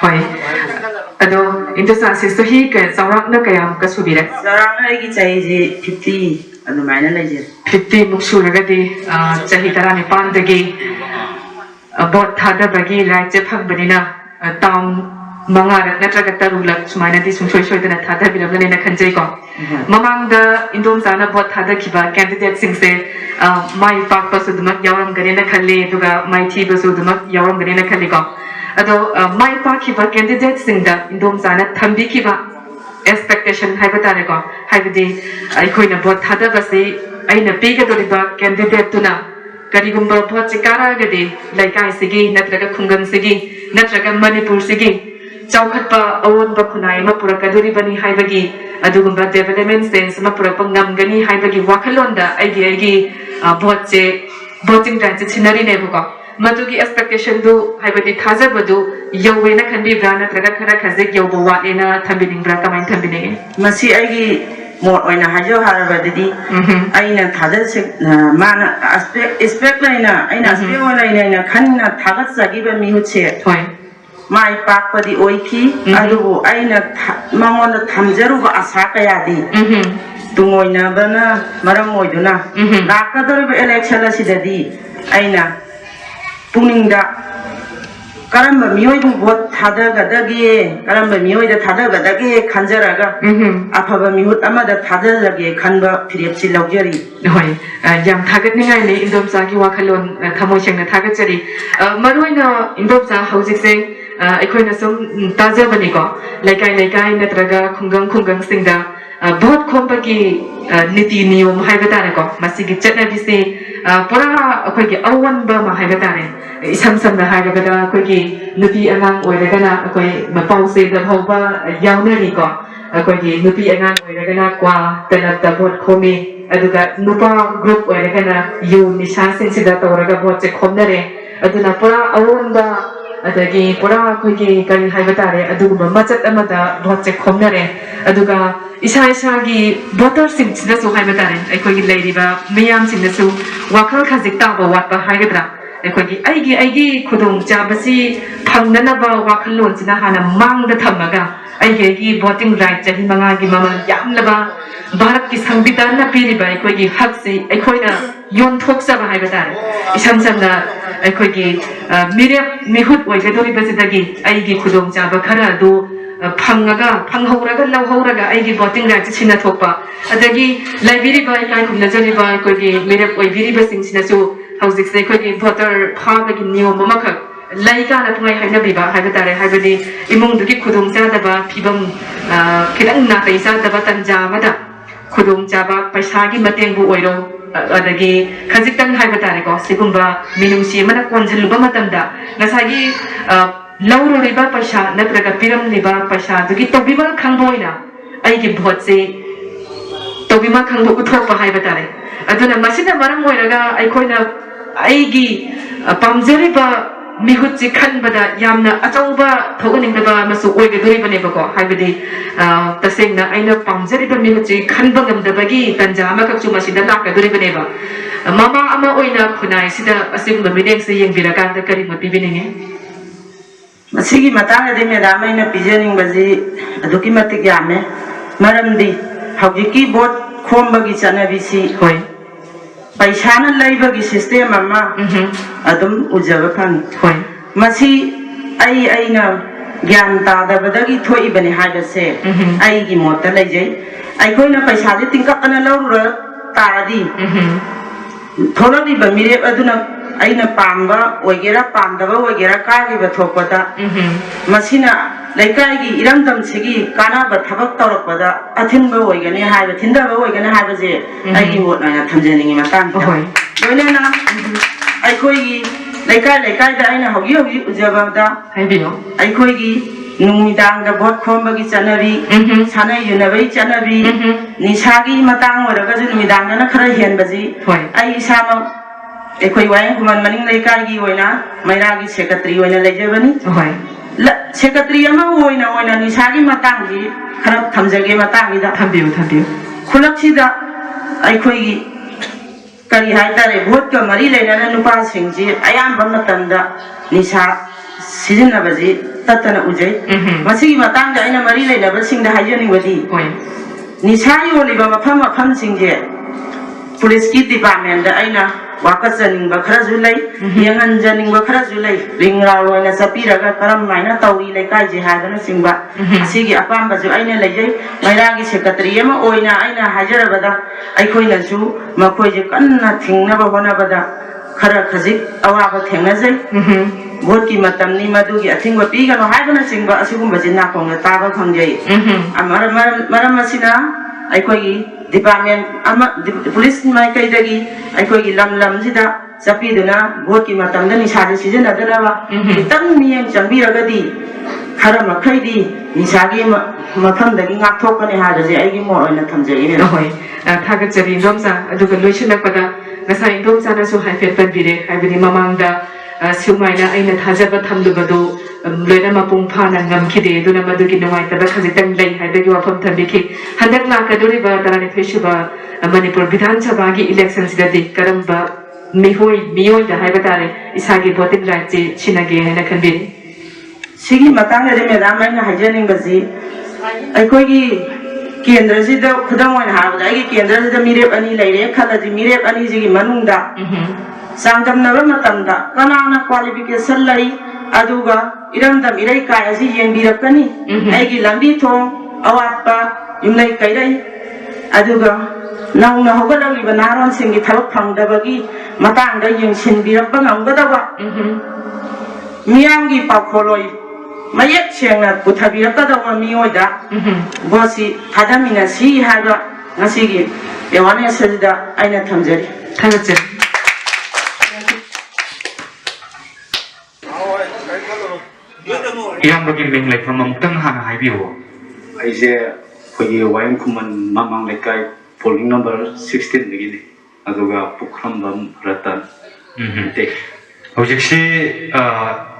hoi ado indosa sisto hi ka sawrak na kayam ka subire sarang aigi chai ji 50 adu maina leje 50 muksuragadi chahi tarani pandagi bot thada bagi right je phangbanina tam mangarak natraga tarulak sumaina di sumsoi soi dana thada bilamna na khanjai ko mamang da indom sana bot thada kiba candidate sing se mai pak pasudumak yawram gare na khalle duga mai thi pasudumak yawram gare na khalle ko ado mai pak kiba candidate sing da indom sana thambi kiba expectation haibatare ko haibadi aikoina bot thada basi aina pega doriba candidate tuna karigumba bot chikara gade laikai sigi natraga khungam sigi natraga manipur sigi चौखटपा अवोनबा खुनाय मा पुरकदोरिबनी हाइबगी अदुगुंबा development sense मा पुरकपा ngamgani हाइबगी वाखलोंदा आइगी भोटचे भोटिंग राइट सिनरी नेबको मदुगी एक्सपेक्टेशन दु हाइबदी थाजबदु यौवेना खनबिब्रा नत्रगा खरा खजे यौबो वालेना थंबिनिंग्रा कमाइन थंबिने masi aigi मोट ओइना हाजो हारबदि आइना थादल से माना एक्सपेक्ट लाइना आइना एक्सपेक्ट लाइना खनना थागत सगिबा मिहुचे होय mai pakpadi oiki adubu aina mangonda thamjaruba asa kayadi tungoina bana maram oiduna lakadoriba election asidadi aina puningda karamba miyoibu vote thadagadagi karamba miyoida thadagadagi khanjaraga afaba mihut amada thadalage khanba phirepsi laujari hoi yam thagatningai le indomsa ki wakhalon thamoi sengna thagatjari maroina indomsa haujikse अखोइना सम ताजबनी को लेकाई लेकाई नत्रगा खुंगंग सिंगदा बहुत खोंबगी नीति नियम हाइबतारे को मसिगी चटनाबिसे पुरा अखोइगी अवनबा मा हाइबतारे इसम समना हाइबदा अखोइगी नुपी अंगांग ओइरगना अखोइ मपाउसे the भौबा यावनरी को अखोइगी नुपी अंगांग ओइरगना क्वा तनत बहुत खोमी अदुगा नुपा ग्रुप ओइरगना यु निशा सिंसिदा तोरगा बहुत से खोमनरे अदुना पुरा अवनबा अदगी पुरा अखोइगी करी हाइबतारे अदुगुबा मचत अमदा बहुत से खोमनरे अदुगा इसा इसागी भोटर सिंसिदासु हाइबतारे अखोइगी लेरिबा मियाम सिंदासु वाखल खजिक ताबा वाटबा हाइगद्रा अखोइगी आइगी खुदोंग चाबसी फंगननबा वाखल लोनसिना हाना मांगदा थमगा आइगी वोटिंग राइट चाहि मंगागी ममल यामलबा भारत की संविधान ना पीरिबा अखोइगी हक से अखोइना योन थोक्सबा हाइबतारे इसम समना अखोइगी मिरेप मिहुत ओइगदोरिबसिदगी आइगी खुदोंग चाबा खरा दो फंगहौरगा लौहौरगा आइगी वोटिंग राइट सिना थोपा अदगी लाइब्रेरीबा इकाइ खुमनजरिबा अखोइगी मिरेप ओइबिरिबसिंसिनासु हौजिकसे अखोइगी भोटर फाबगी नियम ममखक लाइकाना पुंगाइ हाइनबिबा हाइबतारे हाइबदी इमुंगदुगी खुदोंग चादबा फिबम खिदंग नातै चादबा तंजामदा खुदोंग चाबा पैसागी मतेंगबु ओइरो अदगी खजिक्तंग हाइबतारे को सिगुंबा मिनुंसी मना कोनझलुबा मतमदा नसागी लौरोरिबा पैसा नत्रगा पिरमलिबा पैसा दुगी तोबिबा खंगबोइना आइगी भोट से तोबिमा खंगबो उथोपा हाइबतारे अदुना मसिना मरम ओइरगा आइखोइना आइगी पामजरिबा मिहुची खनबदा यामना अचौबा थोगनिंगबा मसु ओइगदोरिबनेबको हाइबदी तसेंगना आइना पामजरिबा मिहुची खनबंगमदबगी तंजा अमखकचु मसिदा लाकदोरिबनेबा ममा अमा ओइना खुनाइ सिदा असिगुंबा मिनेंगसे येंबिराकांदा करि मपिबिनिंगे मसिगी मतांगदे मेदाम आइना पिजनिंगबजी अदुकी मतिक यामे मरमदी हौजिकी बोट खोमबगी चनबिसी होय पैसाना लैबगी सिस्टम अमा अदुम उजब फंग होय मसी आइना ज्ञान तादबदगी थोइबने हाइबसे आइगी मोत लैजै आइखोइना पैसादे तिंककना लौरुर तारदी थोरदिबा मिरेप अदुना ꯑꯩꯅ ꯄꯥꯝꯕ ꯑꯣꯏꯒꯦꯔꯥ ꯄꯥꯝꯗꯕ ꯑꯣꯏꯒꯦꯔꯥ ꯀꯥꯈꯤꯕ ꯊꯣꯛꯄꯗ ꯃꯁꯤꯅ ꯂꯩꯀꯥꯏꯒꯤ ꯏꯔꯝꯗꯝꯁꯤꯒꯤ ꯀꯥꯟꯅꯕ ꯊꯕꯛ ꯇꯧꯔꯛꯄꯗ ꯑꯊꯤꯡꯕ ꯑꯣꯏꯒꯅꯤ ꯍꯥꯏꯕ ꯊꯤꯟꯗꯕ ꯑꯣꯏꯒꯅꯤ ꯍꯥꯏꯕꯁꯦ ꯑꯩꯒꯤ ꯃꯣꯠ ꯑꯣꯏꯅ ꯊꯝꯖꯅꯤꯡꯉꯤ ꯃꯇꯥꯡꯁꯤꯗ ꯂꯣꯏꯅꯅ ꯑꯩꯈꯣꯏꯒꯤ ꯂꯩꯀꯥꯏꯗ ꯑꯩꯅ ꯍꯧꯖꯤꯛ ꯎꯖꯕꯗ ꯑꯩꯈꯣꯏꯒꯤ ꯅꯨꯃꯤꯗꯥꯡꯗ ꯚꯣꯠ ꯈꯣꯝꯕꯒꯤ ꯆꯠꯅꯕꯤ ꯁꯥꯟꯅ ꯌꯨꯅꯕꯒꯤ ꯆꯠꯅꯕꯤ ꯅꯤꯁꯥꯒꯤ ꯃꯇꯥꯡ ꯑꯣꯏꯔꯒꯁꯨ ꯅꯨꯃꯤꯗꯥꯡꯗꯅ ꯈꯔ ꯍꯦꯟꯕꯁꯤ ꯑꯩ ꯏꯁꯥꯃꯛ ꯑꯩꯈꯣꯏ ꯋꯥꯌꯦꯡ ꯈꯨꯃꯟ ꯃꯅꯤꯡ ꯂꯩꯀꯥꯏꯒꯤ ꯑꯣꯏꯅ ꯃꯩꯔꯥꯒꯤ ꯁꯦꯀ꯭ꯔꯦꯇꯔꯤ ꯑꯣꯏꯅ ꯂꯩꯖꯕꯅꯤ ꯁꯦꯀ꯭ꯔꯦꯇꯔꯤ ꯑꯃ ꯑꯣꯏꯅ ꯅꯤꯁꯥꯒꯤ ꯃꯇꯥꯡꯁꯤ ꯈꯔ ꯊꯝꯖꯒꯦ ꯃꯇꯥꯡꯁꯤꯗ ꯊꯝꯕꯤꯌꯨ ꯈꯨꯜꯂꯛꯁꯤꯗ ꯑꯩꯈꯣꯏꯒꯤ ꯀꯔꯤ ꯍꯥꯏꯇꯥꯔꯦ ꯚꯣꯠꯀ ꯃꯔꯤ ꯂꯩꯅꯅ ꯅꯨꯄꯥꯁꯤꯡꯁꯤ ꯑꯌꯥꯝꯕ ꯃꯇꯝꯗ ꯅꯤꯁꯥ सिजनबजी तत्तना उजै मसिगी मतंग दा आइना मरी लेनबसिंग दा हाइजनिंगबदी निसा योलिबा मफम मफम सिंगे पुलिस की डिपार्टमेंट दा आइना वाकस जनिंग खराजु लै यंगन जनिंग खराजु लै रिंगराव लोइना सपीरगा करम माइना तौरी लेकाय जे हादना सिंगबा सिगी अपामबजु आइना लैजै मैरागी सेक्रेटरी अमा ओइना आइना हाजरबदा आइखोइनासु मखोइजे कन्ना थिंगनबा होनबदा खरा खजिक अवाबा थेंगनाजै भोट की मतमनी मधुगी अथिंगबा पीगनो हाइबना सिंगबा असिगुंबजे नाकोंगना ताबा खंगजै मरम मसिना आइखोइगी डिपार्टमेंट अमा पुलिस माइकैदगी आइखोइगी लमलमजिदा चपीदुना भोट की मतमदा निसाजे सिजनदनबा खितंग मियंग चंबिरगदी खरा मखैदी निसागी मफमदगी ngaktokane हाबजे आइगी मोर ओइना थमजैने होय थागतजरी दोमसा अदुगा लोइसिलकपदा ngasai domsa na su haifet panbire haibini mamangda siumaina aina thajaba thamlubado loina mapung phana ngamkhide duna madugi nawai taba khajitang lei haibagi wafam thambiki handak la kaduri ba tarani theshuba manipur vidhan sabha gi elections da dik karamba mihoi da haiba tare isagi voting right ji chinage haina khanbiri sigi matang de madam aina hajening baji aikoi gi केंद्र से खुदम केंद्र से मिरेप अनी लेरे खलजी मिरेप अनी जी मनुंगदा सांगदमनबा मतमदा कनाना qualification लई अदुगा इरमदम इरै कायसि येंबिरकनी आइगी लंबी थोंग अवात्पा युमलै कैरै अदुगा नौना होगललिबा नारोन सिंगी थबक फंगदबगी मतांगदा येंसिनबिरकबा ngamgadawa मियांगी पाखोलोई मयेक सेंगना पुथाबिरकदवा मियोइदा बोसी थादामिना सी हाइबा ngasiगी awareness sida aina thamjari थागतजरी iyambagi ming leifam amtang hana haibiyo aise khogi wayang khuman mamang lekai polling number 16 begini aduga pukrambam ratan te hojiksi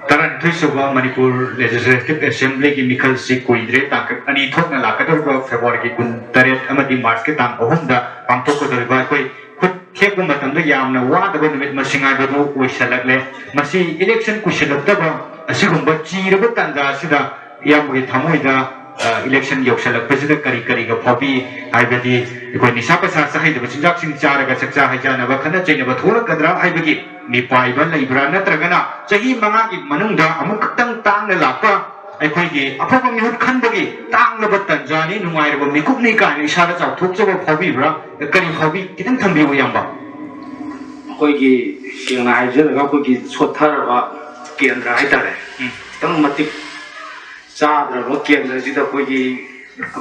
taran thuisuba manipur legislative assembly ki mikhal si koidre tak ani thokna lakator ko february ki kun taret amadi march ki tang ahum da pangthok ko doriba koi khut thekbu matam da yamna wa da numit masingai badu oisalakle masi election kushilakta asigumba chiraba tanda sida yamgi thamoida election yoksalak pasida kari ga phobi haibadi koi nisa pasa sahai da chinjak sing charaga sakcha haijana ba khana chaina ba thola kadra haibagi मिपाइबा लेब्रा नत्रगना चही मंगा की मनुंगदा अमुक तंग तांग लापा अखोइगी अफब मिहुत खनबगी तांगलब तंजानी नुंगाइरब मिकुपनि कानि इसारा चाउथोकजब फबिब्रा कनि फबि कितंग थंबिबो यामबा अखोइगी सिंगना हाइजरगा अखोइगी सोथरबा केंद्र हाइतारे तंग मतिक चाद्रबा केंद्र जिदा अखोइगी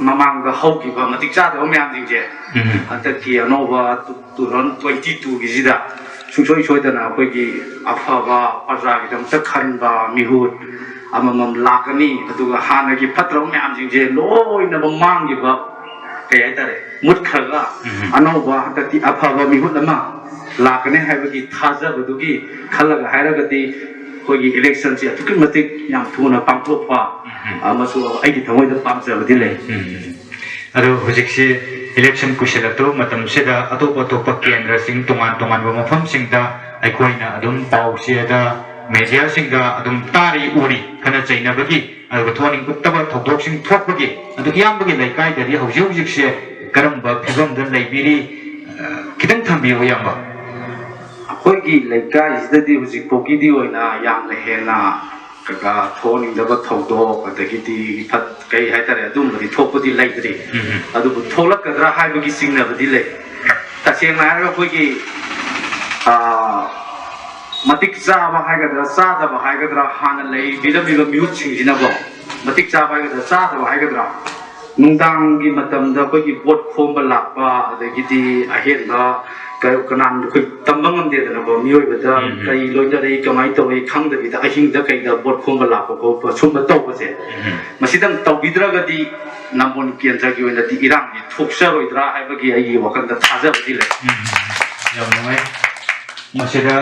ममांगा हौकिबा मतिक चाद्रबा म्याम जिंजे हतकी अनोबा 2022 गी जिदा सुसोई सोइदना अखोइगी अफबा प्रजागिदमत खनबा मिहुत अममम लाकनी अदुगा हानगी फत्रम म्याम जिंजे लोइना बमांगिबा कय हाइतारे मुतखगा अनोबा हतकी अफबा मिहुत अमा लाकने हाइबगी थाजबदुगी खलगा हाइरगति अखोइगी इलेक्शन से अतुकी मतिक याम थुना पांथोपा अमसु आइगी थमोइदा पामजबदि लै अदो हुजिक्से election kushelato matam sida atop atop kendra sing tongan tongan ba mafam singda aikoina adum pau siada media singda adum tari uri kana chaina bagi adu thoning uttaba thodok sing thokbagi adu yambagi laikai dari hauji hauji se karamba phigam dan laibiri kitang thambi ho yamba अखोइगी laikai sidadi hujik poki di oina yamna hena kaga thoning daba thodo adagidi phat kai haitare adum bari thopodi laidri adu bu tholak kadra haibagi singna badi lai taseng na ga khoigi मतिक चाबा हाइगद्रा चादबा हाइगद्रा हाना लई बिलबिबा mute सिंजिनाबो मतिक चाबा हाइगद्रा चादबा हाइगद्रा नुंदांगी मतमदा कोई boat खोंबा लापा अदगिदी अहेनबा Kanan कोई तंबंग देदनबो मियोइबदा कई लोइदरे कमाई तोय खंगदबिदा अहिंगदा कईदा boat खोंबा लापा को सुंबा तौबसे मसिदं तौबिद्रागदी नंबोन केंद्र की ओइनदी इरांगी थोक्सरोइद्रा हाइबगी आइगी वखंदा थाजबदी ले यमनोय मसिदा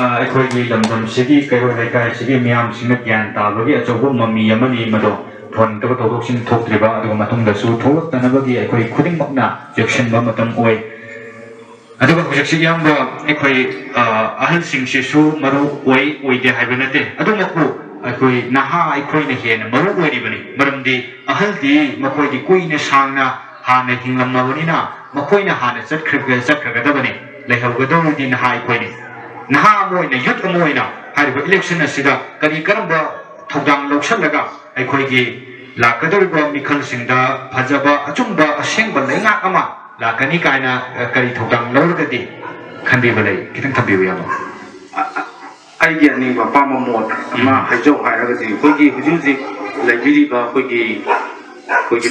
अखोई लमदम सिगी कयो लेकाय सिगी मियाम सिंग ज्ञान ताबगी अचौबो मम्मी यमनी मदो फोन तब तौदोक्सिन थोक्त्रिबा अदुगा मतुंगदसु थोलक्तनबगी अखोई खुदिंगमकना जेक्शनबा मतम ओय अदुगा हुजक्सि यामबा अखोई अहल सिंगसिसु मरु ओय ओयदे हाइबनते अदुमकु अखोई नहा अखोइना हेन मरु ओयरिबनि मरमदि अहलदि मखोइदि कुइना सांगना हाना हिंगलमबनिना मखोइना हाना चटखरगदबनि लेहवगदोदि नहा अखोइनि नहा मोइना युथ मोइना हारिबा इलेक्शन असिदा करी करंबा थौदांग लौसलगा अखोइगी लाकदोरिबा मिखलसिंगदा फजबा अचुंबा असेंबा लेंगा अमा लाकनी कायना करी थौदांग लौरगदि खंबीबा लei खितंग थंबीबा यामा आइगे अनिबा पामा मोट अमा हाइजौ हाइरगदि कोइगी हुजुजी लेबिरिबा कोइगी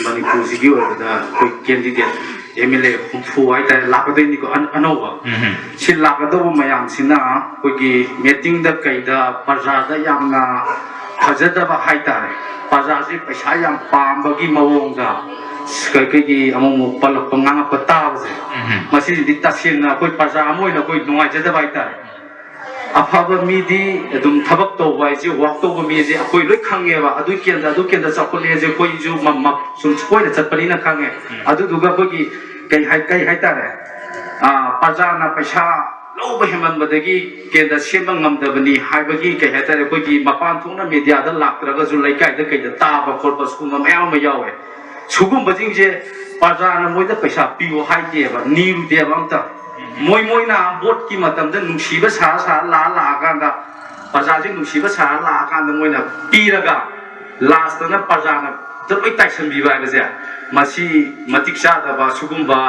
मणिपुर सिगी ओरदा कोइ कैंडिडेट एमएलए हुफु हाइता लाकदैनि को अनौबा सि लाकदोबो मयाम सिना कोइगी मीटिंग दा कइदा प्रजादा यामना फजदबा हाइतारे प्रजासि पैसा याम पामबगी मवोंगा कई अमो पलप ngang ताबसे मसिदि तसेंना कोइ प्रजा अमोइना कोइ नुंगाइजदबा हाइतारे अफाबा मीदी अदुम थबक तौबा जे वाक तौबा मीजे अखोइ लोइ खंगेबा अदु केंद्र चखोले जे कोइ जु मम सुम कोइना चतपनिना खंगे अदुदुगा कोइ कई हाइतारे प्रजाना पैसा लौब हेमनबदगी केंद्र सेम ngमदबनी हाइबगी कई हाइतारे कोइ मपान थोंना मीडियादा लाक्त्रगजु लैकाइदा कइदा ताबा खोरबा सुगुम मयाम यावे सुगुम बजिंजे प्रजाना मोइदा पैसा पियो हाइदेबा नीरुदेबा अंता मोइना बोट की मतमदा नुंसीबा सा ला कांदा प्रजाजिं नुंसीबा सा ला कांदा मोइना पीरगा लास्टना प्रजाना जलोइ ताइसनबिबा गजे मसी मतिक चादबा सुगुम्बा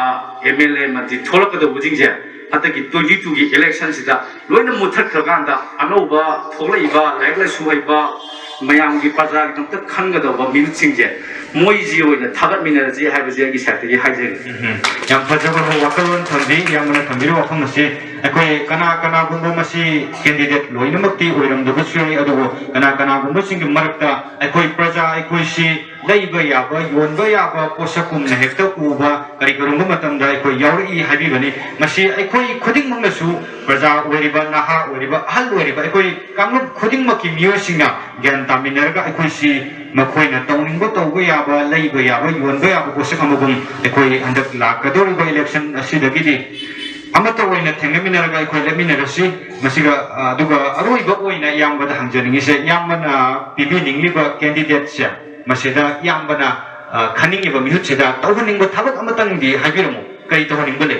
एमएलए मति थोलकदो बुजिंजे हतकी 22 की इलेक्शन सिदा लोइना मुथखगांदा अनौबा थोलैबा लाइकला सुहैबा मयाम की प्रजा की तमत खंगदबा मिनुसिंजे मोइजी ओइना थागतमिनरजी हाइबजे की साथि हाइजे याम फजबा वकलोन थंदी यामना थंबिरो वखम से अखोई कना गुंबो मसी कैंडिडेट लोइनमक्ति ओइरमदबसुय अदुगो कना गुंबो सिंग मरक्ता अखोई प्रजा अखोई सि लैबा याबा योनबा याबा पोसकुम ने हेक्ता उबा करिकरुंग मतमदा अखोई यावरी हाबिबनी मसी अखोई खुदिंगमंगसु प्रजा ओइरिबा नहा ओइरिबा हल ओइरिबा अखोई कांगुब खुदिंगमकी मियोसिंगना ज्ञान तामिनरगा अखोई सि मखोइना तौनिंगबो तौबा याबा लैबा याबा योनबा याबा पोसकमगुम अखोई हंदक लाकदोरिबा इलेक्शन असिदगिदि अमतो ओइना थेंगमिनरगा अखोई लेमिनरसि मसिगा अदुगा अरोइबा ओइना यामबदा हंजनिंगिसे यामना पिबिनिंगलिबा कैंडिडेट से मसिदा यामबना खनिंगिबा मिहुतसिदा तौहनिंगबा थबक अमतंगदि हाबिरमु कई तौहनिंगबा ले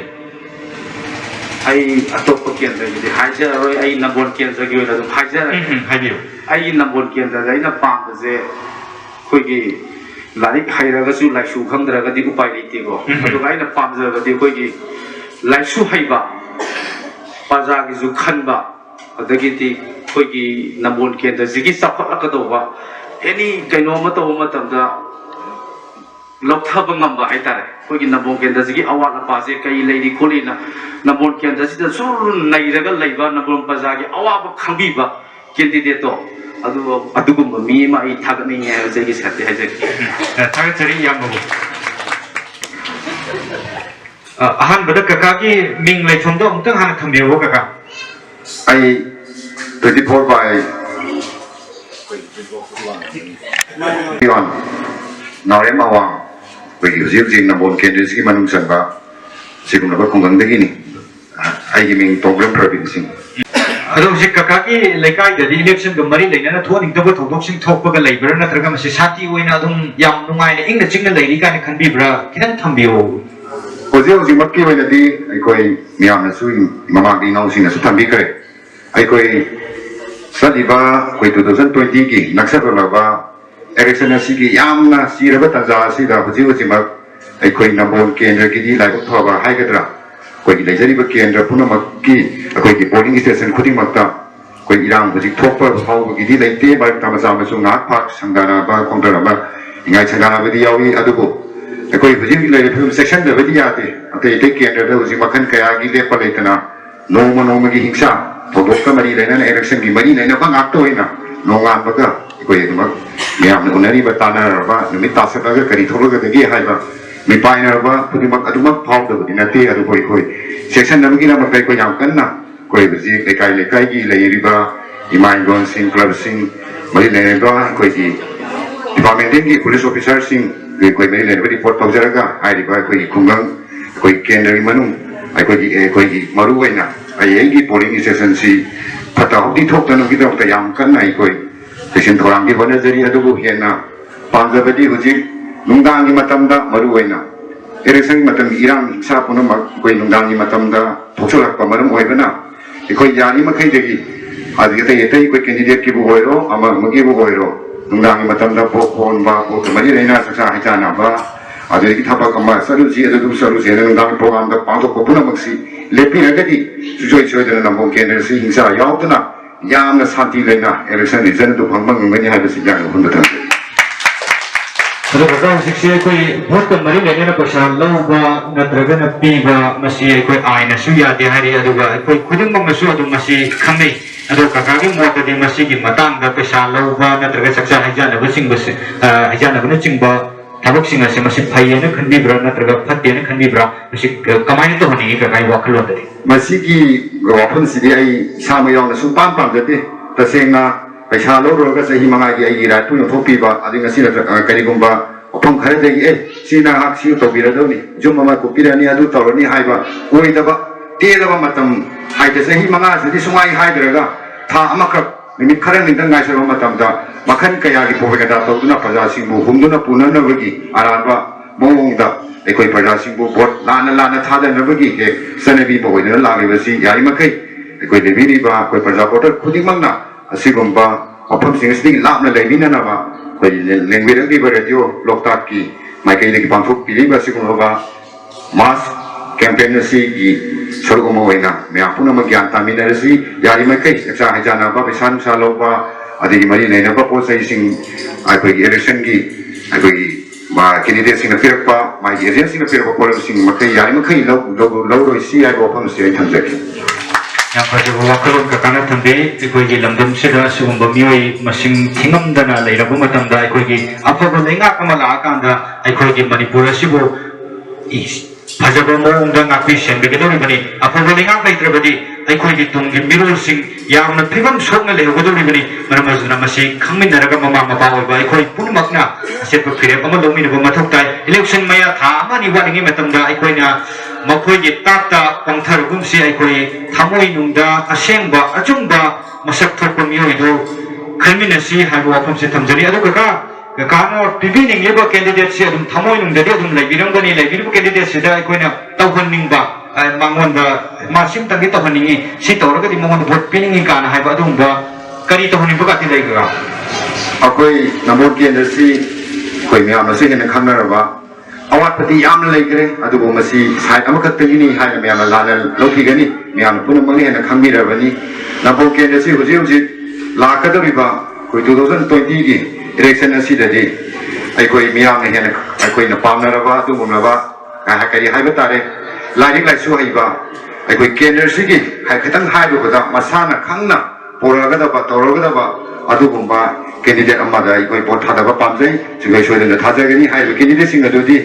आई अतोप केंद्र गिदि हाइजरोय आई नंबर केंद्र गी ओइना दुम हाइजर हाबिरो आई नंबर केंद्र दैना पामबजे खोइगी लारिक हाइरगसु लाइसु खंद्रगदि उपाय लेतेगो अदुगा आइना पामजगदि खोइगी लाइसु हाइबा प्रजागी जु खनबा अदगिति खोइगी नंबर केंद्र जिगी सफलकदोबा एनी कइनो मतो मतमदा लौथब ngamba हाइतारे खोइगी नंबर केंद्र जिगी अवाद पाजे कई लेदि खोलिना नंबर केंद्र सिदा सुर नैरगा लैबा नंबर प्रजागी अवाब खंबीबा कैंडिडेट तो अदुगुम मी माई थागनिंग है जगी साथे है जगी थागचरी यामबो अहन बद कका की मिंग लेथुमदो अमतंग हान थंबियो कका आई 24 bye Yon, naure mawang, bagi usia usia nabon kendri segi manung sanba, segum nabot konggang begini, ayi ming program provinsi. Aduh, si kakak ki lekai dari election gemari lainnya na tuan itu betul betul sing thok bagai labor na tergam masih sati wina adum yang nungai na ingin cinggal dari kan kan bibra kita thambio. Usia usia makki wina di, koi miam na sui mama di nau sing na su thambi kare, koi sadiba koi 2020 ki naksar laba election sigi yamna siraba taja sida usia usia mak koi nabon kendra ki di lai thok ba hai kadra. कोई लेजरी बच्चे अंदर पुनः मक्की कोई की polling station खुदी मक्ता कोई इरांग हजिक थोप फाउबगी लेते मरक्ता मचा मचु नाक पाक संगानाबा खोंदरबा इंगाई संगानाबदी यावी अदुबो कोई हजिक लेरे सेक्शन दबदी याते अते ते केंद्र हजिक मखन कयागी लेप लेतना नोम की हिंसा थोदोक मरी लेना इलेक्शन की मरी लेना बात होइना नोंगान बगा कोई मैम उनरी बताना नुमित तासबा करी थोलगदगी हाइबा मिपाइनरबा पुदिमक अदुमक फाउदबदी नते अदु कोई सेक्शन नमगी नम कोई याम कन्ना कोई बजी लेकाई की लेरिबा इमाइगोन सिंह क्लब सिंह मरी लेनेबा कोई की डिपार्टमेंट की पुलिस ऑफिसर सिंह कोई मरी लेनेबा रिपोर्ट तौजरगा हाइरिबा कोई खुंगंग कोई केंद्र मनु कोई की मरुवैना आई पोलिंग स्टेशन सी फटा होती थोकतन की दौत याम कन्ना कोई सेक्शन थोराम की होनजरी अदुबु हेना पांजबदी हुजिक नुंगांगी मतमदा मरुवैना इलेक्शन मतम इरांग हिंसा पुनमक कोई नुंगांगी मतमदा थोचलकपा मरम होइबना कोई यानी मखैदगी आदिगते येतै कोई कैंडिडेट की बुगोइरो अमा मगी बुगोइरो नुंगांगी मतमदा पोन बा पोक मरी लेना ससा हिजाना बा आदिगि थबक अमा सरुजी अदु सरुजी नुंगांगी प्रोग्राम दा पांतो पुनमक्सी लेपिनगदी सुजोय सोयदना नमो केंद्र से हिंसा यावतना यामना शांति लेना इलेक्शन रिजल्ट तो फंगबंग ngani हाइबसी जान हुनबता अदो बगा सिक्से कोई वोट का मरी लेने ना पैसा लौबा नत्रगन पीबा मसी कोई आयना सुया दे हारी अदुगा कोई खुदंग मसु अदु मसी खमे अदो काकागे मोटदि मसी की मतंग दा पैसा लौबा नत्रग सक्सा हजाना बसिंग बस हजाना बन चिंबा थबक सिंग से मसी फाइयेना खंदीब्रा नत्रग फतेना खंदीब्रा मसी कमाइन तो होनी काकाई वाखलो दे मसी की वाफन सिदि आई सामयावना सुपाम पाम जते तसेंगा पैसा लौरोगा सही मंगा की आई रातु थोपीबा अदिंग सिना करिगुंबा ओपम खरदेगी सिना हाक्सी तोबिरदोनी जुममा को पिरानी अदु तौरनी हाइबा ओइदबा तेलबा मतम हाइदे सही मंगा सदि सुंगाई हाइदरगा था अमक निमित खरन निदं गाइसबा मतमदा मखन कया की पोवेगदा तौदुना प्रजासिंबु हुंदुना पुननबगी आराबा मोंगदा एकोई प्रजासिंबु वोट लाना थादनबगी हे सनबी बोइदना लागिबसी याई मखै एकोई देबिरिबा कोई प्रजा वोटर खुदिमंगना असिगुंबा अफम सिंगसनी लापना लेमिननाबा कोई लैंग्वेज रेडियो लोकताक की माइकई पांथोक पीलीबा सिगुंबा मास कैंपेन की सरुगमोइना मैं पुनम ज्ञान तामिनरसी यारी मकई एक्सा हजानाबा पैसा नुसा लौबा अदगी मरी लेनबा पोसैसिंग आइकोई इलेक्शन की आइकोई मा कैंडिडेट सिंग पिरपा मा एजेंसी सिंग पिरपा पॉलिसी मकई यारी मकई लौरोइसी आइबो अफम से थंजकी yang pada waktu kakana thambe ikoi gi lamdam seda sugumba mioi masing thingam dana leirabu matam da ikoi gi afaba lenga kamala akanda ikoi gi manipur asibu phajaba mong da ngapi sembe gedori bani afaba lenga kaitrabadi ikoi gi tunggi mirul sing yamna phibam sokna lehodori bani maramazna masi khangminaraga mama mapa ba ikoi punumakna sepu phire pama lomi ne mathok tai election maya tha amani waringi matam da ikoi na मखोई की ताता पंथर गुमसी आइकोई थामोई नुंदा असेंबा अचुंबा मसक थोप मियोई दो खलमिनसी हाइबो अफम से थमजरी अदु कानो PV निंगलेबा candidate से अदुम थामोई नुंदा दे अदुम लाइबिरंगनी लाइबिरबो candidate से दा आइकोइना तौहननिंगबा मांगोनदा मासिम तंगे तौहनिंगी सि तौरगदि मंगोन वोट पिनिंगी काना हाइबा अदुमबा करी तौहनिबो गाति लाइगा अकोई नमो केंद्र से कोई म्याम से हेन खंगरबा अवापति याम लेगरे अदुबो मसी साइड अमकतगिनी हाय म्याम लाना लोकिगनी म्याम पुनमंगी हेन खंगिरबनी नबो केंद्र से हुजी लाकदरिबा कोई 2020 की इलेक्शन असिददि अइकोई म्याम हेन अइकोई न पामनरबा अदुबोमबा करी हाइबा तारे लाइक लाइसु हाइबा अइकोई केंद्र से की हाय खतंग हाइबोदा मसाना खंगना पोरगदबा तौरगदबा अदुबोमबा कैंडिडेट अमदा अइकोई पोट थादबा पामजै जुगै सोयदन थाजगनी हाइबा कैंडिडेट सिंग अदुदि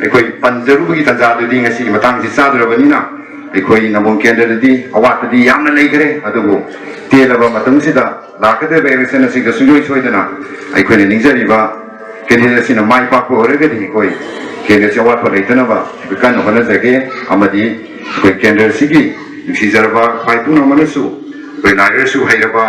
अखोई पंजरुबगी तंजादुदी ngasi matang si sadrabani अखोई नमों केंद्रदि अवातदि यामना लेगरे अदुबो तेलबा मतम सिदा लाकदे इलेक्शन सिग सुजोय सोयदना अखोई निंगजरिबा कैंडिडेट सिना माइ पाको ओरगदि अखोई कैंडिडेट अवात लेतनबा बिकान होनजगे अमदि अखोई केंद्र सिगी सिजरबा पाइपुन अमनसु अखोई नायरसु हाइरबा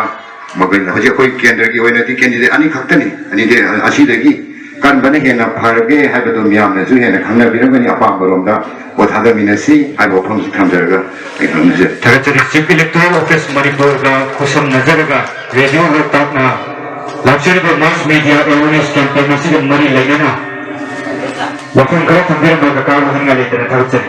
मगन हजे अखोई केंद्र की ओइनदि कैंडिडेट अनि खक्तनि अनि दे असिदगी kan bane hena pharge haibadu miyam na ju hena khangna birangani apam boromda bothada minasi haibo pham thamjarga ekhamje Territory Chief Electoral Office Manipur ga khusam nazarga radio loktak na luxury mass media awareness campaign si mari lainana wakon kara thambira ba ka hanga le tera thawche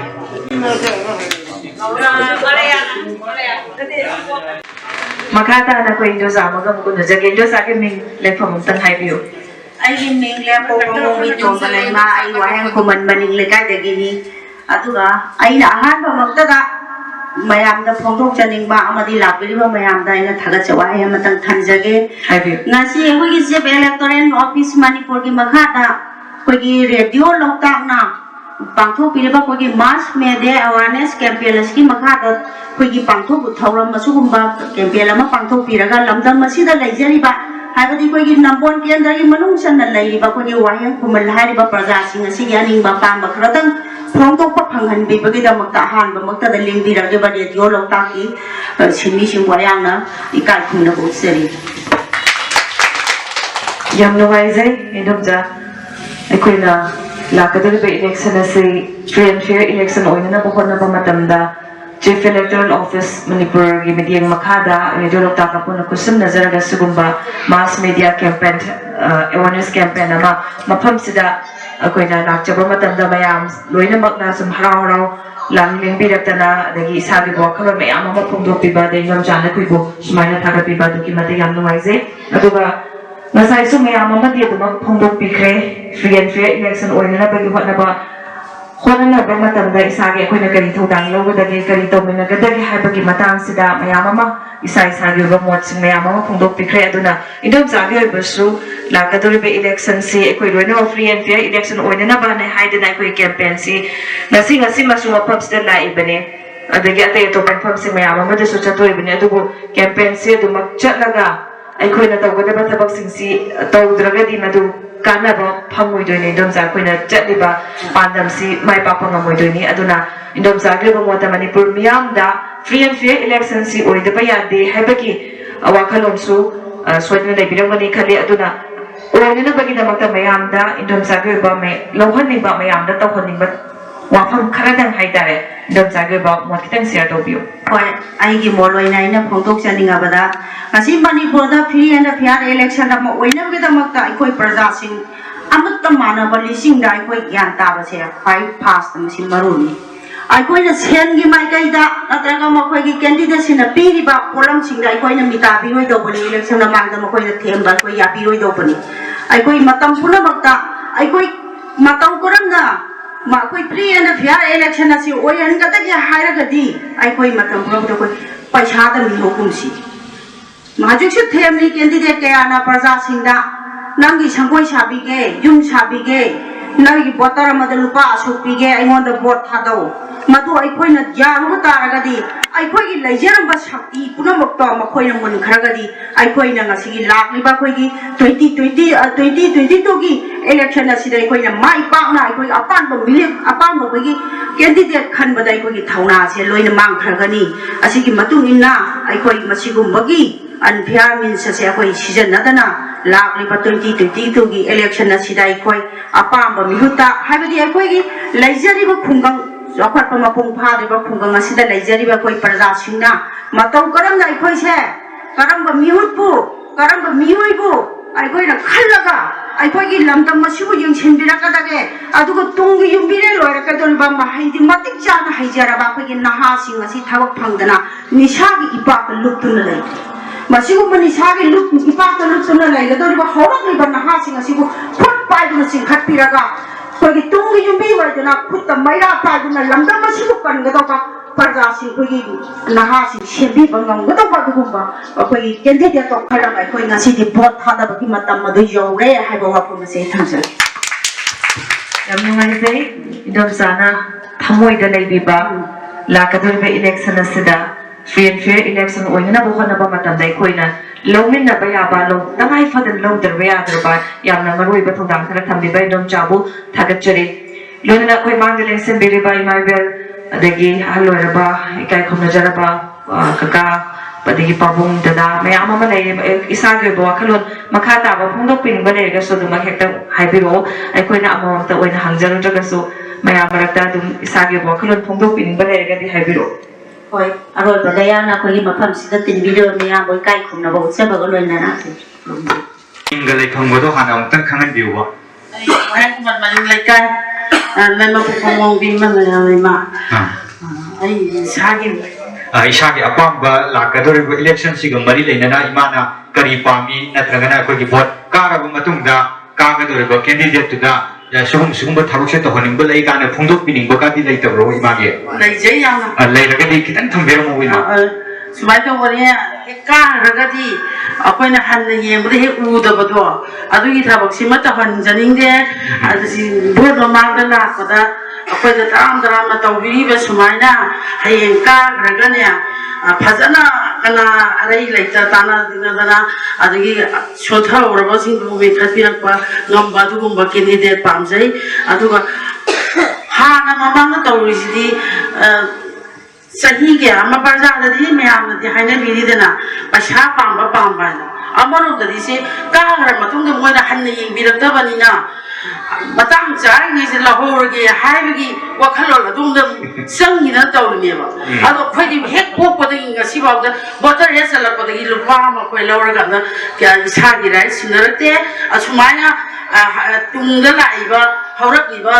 मखा ताना कोई इंडोसा मगम को नजगे इंडोसा के Ming लेफम तन हाइबियो ꯑꯩꯒꯤ ꯃꯤꯡ ꯂꯦꯞꯄꯣꯡꯕꯤ ꯇꯣꯡꯕꯂꯩꯃ ꯑꯩ ꯋꯥꯍꯦꯡ ꯈꯨꯃꯟ ꯃꯅꯤꯡ ꯂꯩꯀꯥꯏꯗꯒꯤꯅꯤ ꯑꯗꯨꯒ ꯑꯩꯅ ꯑꯍꯥꯟꯕꯃꯛꯇꯗ ꯃꯌꯥꯝꯗ ꯐꯣꯡꯗꯣꯛꯆꯅꯤꯡꯕ ꯑꯃꯗꯤ ꯂꯥꯛꯄꯤꯔꯤꯕ ꯃꯌꯥꯝꯗ ꯑꯩꯅ ꯊꯥꯒꯠꯆ ꯋꯥꯍꯩ ꯑꯃꯇꯪ ꯊꯝꯖꯒꯦ ꯉꯁꯤ ꯑꯩꯈꯣꯏꯒꯤ ꯆꯤꯐ ꯏꯂꯦꯛꯇꯣꯔꯦꯜ ꯑꯣꯐꯤꯁ ꯃꯅꯤꯄꯨꯔꯒꯤ ꯃꯈꯥꯗ ꯑꯩꯈꯣꯏꯒꯤ ꯔꯦꯗꯤꯑꯣ ꯂꯣꯛꯇꯥꯛꯅ ꯄꯥꯡꯊꯣꯛꯄꯤꯔꯤꯕ ꯑꯩꯈꯣꯏꯒꯤ ꯃꯥꯁ ꯃꯦꯗꯤꯌꯥ ꯑꯦꯋꯥꯔꯅꯦꯁ ꯀꯦꯝꯄꯦꯟ ꯑꯁꯤꯒꯤ ꯃꯈꯥꯗ ꯑꯩꯈꯣꯏꯒꯤ ꯄꯥꯡꯊꯣꯛꯄ ꯊꯧꯔꯝ ꯑꯁꯤꯒꯨꯝꯕ ꯀꯦꯝꯄꯦꯟ ꯑꯃ ꯄꯥꯡꯊꯣꯛꯄꯤꯔꯒ ꯂꯝꯗꯝ ꯑꯁꯤꯗ ꯂꯩꯖꯔꯤꯕ ꯍꯥꯏꯕꯗꯤ ꯑꯩꯈꯣꯏꯒꯤ ꯅꯝꯕꯣꯜ ꯀꯦꯟꯗ꯭ꯔꯒꯤ ꯃꯅꯨꯡ ꯆꯟꯅ ꯂꯩꯔꯤꯕ ꯑꯩꯈꯣꯏꯒꯤ ꯋꯥꯍꯦꯡ ꯈꯨꯃꯟ ꯍꯥꯏꯔꯤꯕ ꯄ꯭ꯔꯖꯥꯁꯤꯡ ꯑꯁꯤꯒꯤ ꯑꯅꯤꯡꯕ ꯑꯄꯥꯝꯕ ꯈꯔꯇꯪ ꯐꯣꯡꯗꯣꯛꯄ ꯐꯪꯍꯟꯕꯤꯕꯒꯤꯗꯃꯛꯇ ꯑꯍꯥꯟꯕꯃꯛꯇꯗ ꯂꯦꯡꯕꯤꯔꯛꯂꯤꯕ ꯔꯦꯗꯤꯑꯣ ꯂꯣꯛꯇꯥꯛꯀꯤ ꯁꯤꯟꯃꯤꯁꯤꯡꯕꯨ ꯑꯌꯥꯝꯅ ꯏꯀꯥꯏ ꯈꯨꯝꯅꯕ ꯎꯠꯆꯔꯤ ꯌꯥꯝ ꯅꯨꯡꯉꯥꯏꯖꯩ ꯏꯗꯣꯝꯆꯥ ꯑꯩꯈꯣꯏꯅ ꯂꯥꯛꯀꯗꯧꯔꯤꯕ ꯏꯂꯦꯛꯁꯟ ꯑꯁꯤ ꯐ꯭ꯔꯤ ꯑꯦꯟ ꯐꯤꯌꯔ ꯏꯂꯦꯛꯁꯟ ꯑꯣꯏꯅꯅꯕ ꯍꯣꯠꯅꯕ ꯃꯇꯝꯗ ꯆꯤꯐ ꯏꯂꯦꯛꯇꯣꯔꯦꯜ ꯑꯣꯐꯤꯁ ꯃꯅꯤꯄꯨꯔꯒꯤ ꯃꯤꯠꯌꯦꯡ ꯃꯈꯥꯗ ꯔꯦꯗꯤꯑꯣ ꯂꯣꯛꯇꯥꯛꯀ ꯄꯨꯟꯅ ꯈꯨꯠꯁꯝꯅꯖꯔꯒ ꯁꯤꯒꯨꯝꯕ ꯃꯥꯁ ꯃꯦꯗꯤꯌꯥ ꯀꯦꯝꯄꯦꯟ ꯑꯦꯋꯥꯔꯅꯦꯁ ꯀꯦꯝꯄꯦꯟ ꯑꯃ ꯃꯐꯝꯁꯤꯗ ꯑꯩꯈꯣꯏꯅ ꯂꯥꯛꯆꯕ ꯃꯇꯝꯗ ꯃꯌꯥꯝ ꯂꯣꯏꯅꯃꯛꯅ ꯁꯨꯝ ꯍꯔꯥꯎ ꯍꯔꯥꯎ ꯂꯦꯡꯕꯤꯔꯛꯇꯅ ꯑꯗꯒꯤ ꯏꯁꯥꯒꯤ ꯋꯥꯈꯜꯂꯣꯟ ꯃꯌꯥꯝ ꯑꯃ ꯐꯣꯡꯗꯣꯛꯄꯤꯕ ꯑꯗꯩ ꯏꯗꯣꯝꯆꯥꯅ ꯑꯩꯈꯣꯏꯕꯨ ꯁꯨꯃꯥꯏꯅ ꯊꯥꯒꯠꯄꯤꯕ ꯑꯗꯨꯛꯀꯤ ꯃꯇꯤꯛ ꯌꯥꯝ ꯅꯨꯡꯉꯥꯏꯖꯩ ꯑꯗꯨꯒ ꯉꯁꯥꯏꯁꯨ ꯃꯌꯥꯝ ꯑꯃꯗꯤ ꯑꯗꯨꯃꯛ ꯐꯣꯡꯗꯣꯛꯄꯤꯈ꯭ꯔꯦ ꯐ꯭ꯔꯤ ꯑꯦꯟ ꯐꯤꯌꯔ ꯏꯂꯦꯛꯁꯟ ꯑꯣꯏꯅꯅꯕꯒꯤ ꯍꯣꯠꯅꯅꯕ ꯃꯇꯝꯗ ꯏꯁꯥꯒꯤ ꯑꯩꯈꯣꯏꯅ ꯀꯔꯤ ꯊꯧꯗꯥꯡ ꯂꯧꯒꯗꯒꯦ ꯀꯔꯤ ꯇꯧꯃꯤꯟꯅꯒꯗꯒꯦ ꯍꯥꯏꯕꯒꯤ ꯃꯇꯥꯡꯁꯤꯗ ꯃꯌꯥꯝ ꯑꯃ ꯏꯁꯥꯒꯤ ꯑꯣꯏꯕ ꯃꯣꯠꯁꯤꯡ ꯃꯌꯥꯝ ꯑꯃ ꯐꯣꯡꯗꯣꯛꯄꯤꯈ꯭ꯔꯦ ꯑꯗꯨꯅ ꯏꯗꯣꯝꯆꯥꯒꯤ ꯑꯣꯏꯕꯁꯨ ꯂꯥꯛꯀꯗꯧꯔꯤꯕ ꯏꯂꯦꯛꯁꯟꯁꯤ ꯑꯩꯈꯣꯏ ꯂꯣꯏꯅꯃꯛ ꯐ꯭ꯔꯤ ꯑꯦꯟ ꯐꯤꯌꯔ ꯏꯂꯦꯛꯁꯟ ꯑꯣꯏꯅꯅꯕꯅ ꯍꯥꯏꯗꯅ ꯑꯩꯈꯣꯏ ꯀꯦꯝꯄꯦꯟꯁꯤ ꯉꯁꯤꯃꯁꯨ ꯃꯐꯝꯁꯤꯗ ꯂꯥꯛꯏꯕꯅꯦ ꯑꯗꯒꯤ ꯑꯇꯩ ꯑꯇꯣꯞꯄ ꯃꯐꯝꯁꯤꯡ ꯃꯌꯥꯝ ꯑꯃꯗꯁꯨ ꯆꯠꯇꯣꯔꯤꯕꯅꯦ ꯑꯗꯨꯕꯨ ꯀꯦꯝꯄꯦꯟꯁꯤ ꯑꯗꯨꯃꯛ ꯆꯠꯂꯒ ꯑꯩꯈꯣꯏꯅ ꯇꯧꯒꯗꯕ ꯊꯕꯛꯁꯤꯡꯁꯤ ꯇꯧꯗ꯭ꯔꯒꯗꯤ ꯃꯗꯨ ꯀꯥꯟꯅꯕ ꯐꯪꯉꯣꯏꯗꯣꯏꯅꯤ ꯏꯗꯣꯝꯆꯥ ꯑꯩꯈꯣꯏꯅ ꯆꯠꯂꯤꯕ ꯄꯥꯟꯗꯝꯁꯤ ꯃꯥꯏ ꯄꯥꯛꯄ ꯉꯝꯃꯣꯏꯗꯣꯏꯅꯤ ꯑꯗꯨꯅ ꯏꯗꯣꯝꯆꯥꯒꯤ ꯑꯣꯏꯕ ꯃꯣꯠꯇ ꯃꯅꯤꯄꯨꯔ ꯃꯤꯌꯥꯝꯗ ꯐ꯭री एंड फेयर इलेक्शनसी ओइदबा यादे हाइबकी वाखलोंसु सोइदना लेबिरंगनी खले अदुना ओइननबगिदमक्ता मयामदा इंदोमसागे बा मे लौहनिबा मयामदा तौहनिबा वाफम खरदंग हाइतारे इंदोमसागे बा मोखितंग शेयर तौबियो होय आइगी मोलोइना इना फोंदोक जानिंगाबदा ngasi manipurda free and fair election da oinabgidamक्ता अखोय प्रजासिंग अमत्ता मानबा लिसिंग दा अखोय ज्ञान ताबसे फाइ फास्ट मसि मरुनी अखोयना सेनगी माइकैदा नत्रगा मखोयगी कैंडिडेट सिना पीरिबा पोलम सिंगा अखोयना मिताबिरोय दोबनी इलेक्शन दा मांगदा मखोयना थेमबा अखोय यापिरोय दोबनी अखोय मतम पुनमक्ता अखोय मतम करमना मखोय फ्री एंड फेयर इलेक्शन असि ओयनगदगी हायरगदी अखोय मतम पुनमक्ता अखोय पैसादा मिहोकुमसी माजुक्सु थेमनी कैंडिडेट कयाना प्रजा सिंगा नंगी संगोय साबिगे युम साबिगे नंगी बोतर मद लुपा असुपीगे अइमोंद वोट थादो मदु अखोयना यारुगा तारगदी अखोयगी लैजरंबा शक्ति पुनमक्ता मखोयना मुनखरगदी अखोयना ngasiगी लाखलिबा अखोयगी 2022 गी इलेक्शन असिदा अखोयना माइ पाकना अखोय अपानबा मिलिक अपानबा अखोयगी कैंडिडेट खनबदा अखोयगी थौना से लोइना मांगखरगनी असिगी मतुंगिना अखोय मसिगुंबगी अनफेयर मीन्स से अखोय सिजनदना लाखलिबा 2022 गी इलेक्शन असिदा अखोय अपानबा मिहुता हाइबदी अखोयगी लैजरिबा खुंगंग अखोयपा मपुंग फादिबा खुंगंग असिदा लैजरिबा अखोय प्रजासिंगना मतौ करमना अखोयसे करमबा मिहुतबु करमबा मिहुइबु अखोयना खल्लगा अखोयगी लमदम मसिबु यंगसिनबिरकदागे अदुगो तुंगी युंबिरे लोयरकदोरिबा माहाइदि मतिक चाना हाइजराबा अखोयगी नहासिंग असि थबक फंगदना निशागी इपाक लुक्तुना लै मसिगुम्बा निशागी लुक इपाक लुक्तुना लैगदोरिबा हौरकलिबा नहासिंग असिबु फुट पाइदुना सिंखटपिरगा अखोयगी तुंगी युंबि वैदना खुत्ता मैरा पाइदुना लमदम मसिबु कनगदोबा प्रजासिंग अखोयगी नहासिंग सेंबिबा ngamgदोबा दुगुम्बा अखोयगी कैंडिडेट तो खलंग अखोय ngasiदि भोट थादबगी मतम मदु यौरे हाइबा वाफम से थांजल याम नुंगाइजै इदोमसाना थमोइदा लैबिबा लाकदोरिबा इलेक्शन असिदा फ्री एंड फेयर इलेक्शन ओइननबा होनबा मतमदा अखोयना लौमिनबा याबा लो तंगाइ फदन लौदरबा यादरबा यामना मरुइबा थौदांग खरा थम्बिबा इदोमचाबु थागतचरी लोनना अखोय मांग इलेक्शन बिरिबा इमाइबेल अदगी हलोरबा इकाय खमनजरबा कका पदगी पाबुंग ददा मयाम अमा लै इसागे बो खलोन मखा ताबा फोंदोकपिनबा लेरगसो दुमा हेक्ता हाइबिरो अखोयना अमोमता ओइना हांगजरजगसो मयाम मरक्ता दुम इसागे बो खलोन फोंदोकपिनबा लेरगदी हाइबिरो होय अरोय बगयाना कोई मफम सिदा तीन वीडियो मिया बोय काय खुमना बो से बगल लोइना ना इंगले फंगबदो हाना उतन खंगन दिउवा वाय कुमन मालिक लैकाय मैं मफु फंगों बिन मा आई सागी इशा के अपाम लाकदोरिब इलेक्शन सिगम मरी लेना इमाना करी पामी नत्रगना कोई वोट कागब मतुंगदा कागदोरिब कैंडिडेट तुदा सुगम सुगम थबक से तहनिंग बलै काना फुंदोक पिनिंग बकादि लेतब्रो इमागे लेजै याना लेरगदि खितन थंबेरो मोइना सुमाय तौबने कागदि अखोइना हन येंबदे हे उदबदो अदुगी थबक सिमा तहनजनिंगदे अदसि भोट ममांगदा लाकदा अखोइदा तराम तौबिरिबा सुमायना हयें कागरगने फजना कना अरई लेता ताना दिनदना अदगी सोथाउरबा सिंगबु बेखतिरपा गम्बा दुगुम्बा कैंडिडेट पामजै अदुगा हाना ममांगदा तौरिसिदि सही के अमा प्रजादि मैमदी हाइनबीरीदना पैसा पांबा पांबा अमरोदि से कागर मतुंग मोइना हन्ने येंबिरक्तबनिना मतंग चारगे लहोरगे हाइबगी वखलोल अदुंग संगिना तौरनेबा अदो खैदि हेक पोपदगी ngasibaवदा वोटर हेसलपदगी लुपा मा खै लौरगा क्या इसागी राइट सिनरते असुमाइना तुंगदा लाइबा हौरकलिबा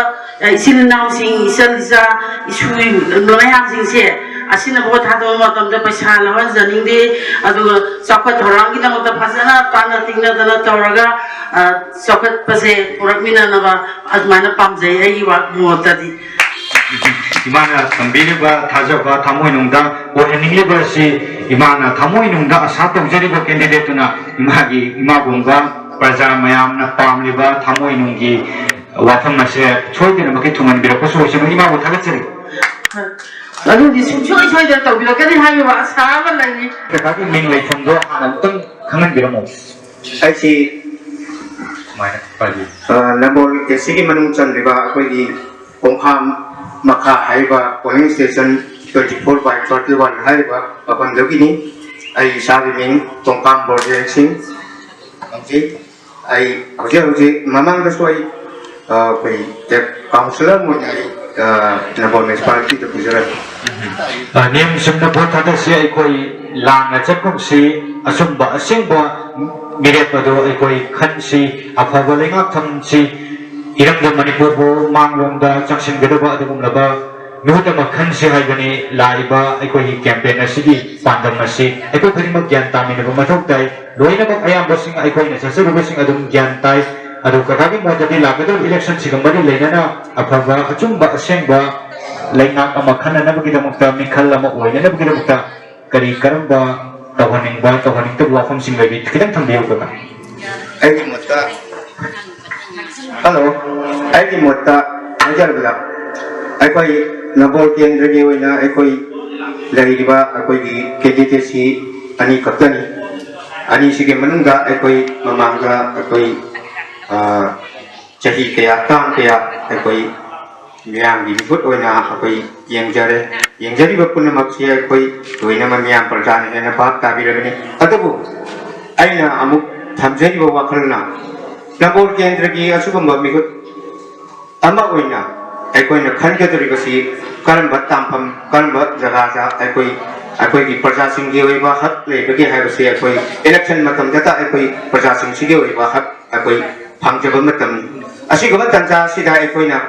इसिन नाउसिंग इसलजा इसुई लोयामसिंगसे असिना भोट थादो मतमदा पैसा लवन जनिंगदे अदुगा चौखत थोरांगी दमता फजना ताना तिंगना तौरगा चौखत पसे पुरकमिना नबा अदमाना पामजै आई वा मोतदी इमाना थंबीरिबा थाजबा थामोइनुंगदा ओहनिंगलिबसि इमाना थामोइनुंगदा आशा तौजरिबा कैंडिडेटना इमागी इमागुंगा प्रजा मयामना पामलिबा थामोइनुंगी वाफम से छोइदना मके थुमनबिरको सोइसम इमागु थागचरि अदुदि सुचोइ छोइदा तौबिरकदि हाइबा आसाबा लैनि तकागि मिंग लेफमदो हानतम खंगनबिरमो ऐसी माइना पाली नंबर केसिगी मनुंग चंद्रिबा अखोइगी कोंखाम मखा हाइबा पोलिंग स्टेशन 24/31 हाइबा अपनदगिनी आई साबि मिंग कोंखाम बोर्डे सिंह अंजी आई हजे ममांग दसोई कोई काउंसलर मोई नंबर म्युनिसिपालिटी तो गुजरात नियम सुमना भोट थादसे अखोई लांगा चकुमसी असुंबा असिंबा मिरेपदो अखोई खनसी अफबा लेंगाक थमसी इरंग मणिपुर बो मांगलोंदा चंगसिनगदबा अदुगुमलबा मिहुत मखनसी हाइबनी लाइबा अखोई कैंपेन असिगी पांदम असी अखोई खरिमक ज्ञान तामिनबा मथौक ताई लोइनबक अयाबसिंग अखोइना ससरुबसिंग अदुम ज्ञान ताई अदु कथागी मोददी लागदो इलेक्शन सिगमबरी लेनना अफबा अचुंबा असेंबा लेंगाक अमा खननबगिदमक्ता मिखल अमा ओइननबगिदमक्ता करी करंबा तवहनिंगबा तवहनिंगतो वाफम सिंग लेबि खिदंग थंबियो कका ऐगी मोता हेलो ऐगी मोता नजरबला अखोई नबोल केंद्र की ओइना अखोई लैरिबा अखोई कैंडिडेटसी अनि कप्तनी अनि सिगे मनुंगा अखोई ममांगा अखोई चाही कया तांग कया अखोई मियाम की भूत ओइना अखोई येंजरी पुनमक से अखोई लोइना मियाम प्रजा ने बात ताबिरबनी अदबु अइना अमुक थमजरी वखलना नबोल केंद्र की असुगम मिहुत अमा ओइना अखोइना खनगदरिबसी करम तामफम करम जगह जा अखोई की प्रजा सिंह की ओइबा हक लेबगे हाइबसे अखोई इलेक्शन मतम दता अखोई प्रजा सिंह सिगे ओइबा हक अखोई फंगजब मतम असिगम तंजा सिदा अखोइना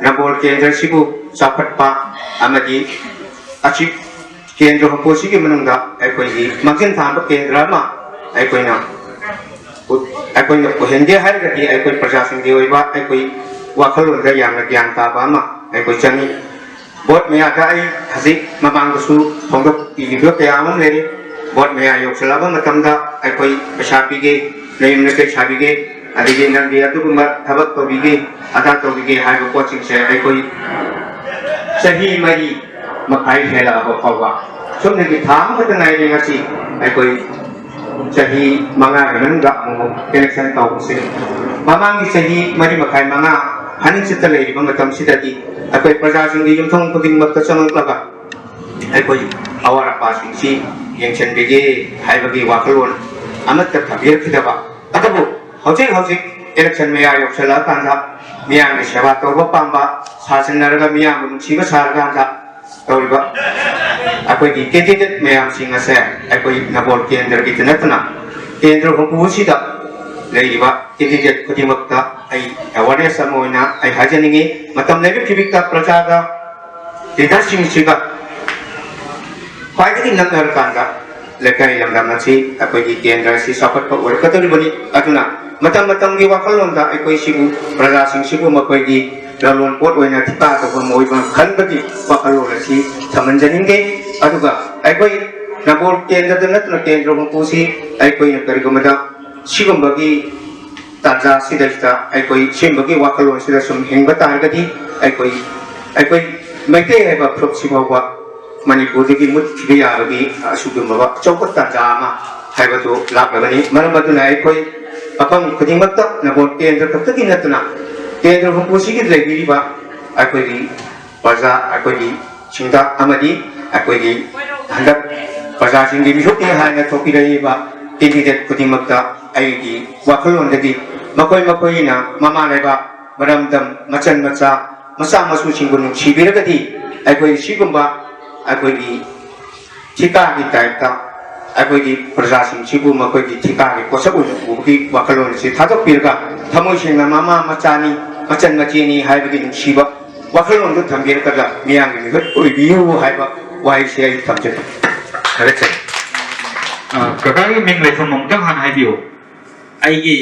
नबोल केंद्र सिबु चाफटपा अमदी अचि केंद्र हपोसी के मनुंगा अखोई की मगजन थांब केंद्र मा अखोइना ओहेंदे हाइगदी अखोई प्रजा सिंह की ओइबा अखोई वाखलोंदा यामना ज्ञान ताबा मा अखोई चंगी बोट में आता आई हजी ममांगसु फोंदोक इबिबो कयामम लेरी बोट में आयो चलाबा मतमदा अखोई पछापीगे नयमने के छाबीगे अदिगे नंदी अतुगुमा थबक तोबिगे अदा तोबिगे हाइबो कोचिंग से अखोई सही मरी मखाई हेला अब फवा सुमने की थाम खतनाई लेगासी अखोई सही मंगा मनगा इलेक्शन तौसे ममांगी सही मरी मखाई मंगा हनिंग सित लेरिबा मतम सिददी अखोई प्रजा सिंह युमथों खुदिंग मत चंगलगा अखोई अवार पासिंग येंचनबेगे हाइबगे वाखलोन अमत थबिरखिदबा अदबो हौजिक इलेक्शन में आयो चला कांदा मियाम की सेवा तौबा पांबा सासनरगा मियाम नुसिबा सारगा तौरिबा अखोई की कैंडिडेट मियाम सिंह से अखोई नबोल केंद्र की तनतना केंद्र हुकुसिदा लेरिबा कैंडिडेट खुदिमक्ता आई अवेयरनेस अमोइना आई हाजनिंगे मतम लेबि फिबिकता प्रजादा लीडरशिप सिगा ख्वाइदगी नक्नरकांदा लेखाई लमदम नसी अखोई केंद्र से सौखटपा ओरकदोरिबनी अदुना मतम मतम की वाखलोंदा अखोई सिबु प्रजा सिंह सिबु मखोई ललोन पोट ओइना थिपा तब मोइबा खनबगी वाखलोन असि थमनजनिंगे अदुगा अखोई नबोर केंद्र नतना केंद्र हुकुसी अखोई करिगमदा सिगुंबगी ताजा सिदस्ता अखोई सिमबगी वाखलोन सिदा सुम हिंगबा तारगदी अखोई मैते हैबा प्रोक्सिबवा मणिपुर की मुख्य याबगी असुगुंबवा चौकत ताजा मा हैबतो लाबगनी मरमदुना अखोई अफम खुदिंगमत नबोर केंद्र खतकी नतना केंद्र हुकुसी की लेगिरिबा अखोई प्रजा अखोई सिंदा अमदी अखोई हंदक प्रजा सिंगी मिहुकि हायना थोपिरइबा कैंडिडेट खुदिंगमत अयगी वाखलोंदगी मखोइना ममा लेबा मरमदम मचन मचा मसा मसु सिंगु नुसिबिरगदी अखोई सिगुंबा अखोई ठिका की टाइपता अखोई प्रजा सिंह मखोई ठिका की पोषक उबकी वाखलोन से थादोपिरगा थमोई सिंगना ममा मचानी मचन मचेनी हाइबगी नुसिबा वाखलोन दु थंबिरगदा मियांगी मिहुत ओइबियु हाइबा वाइ से आई थमजन खरेचे ककाई मिंग लेफम ममतंग हान हाइबियो आइगी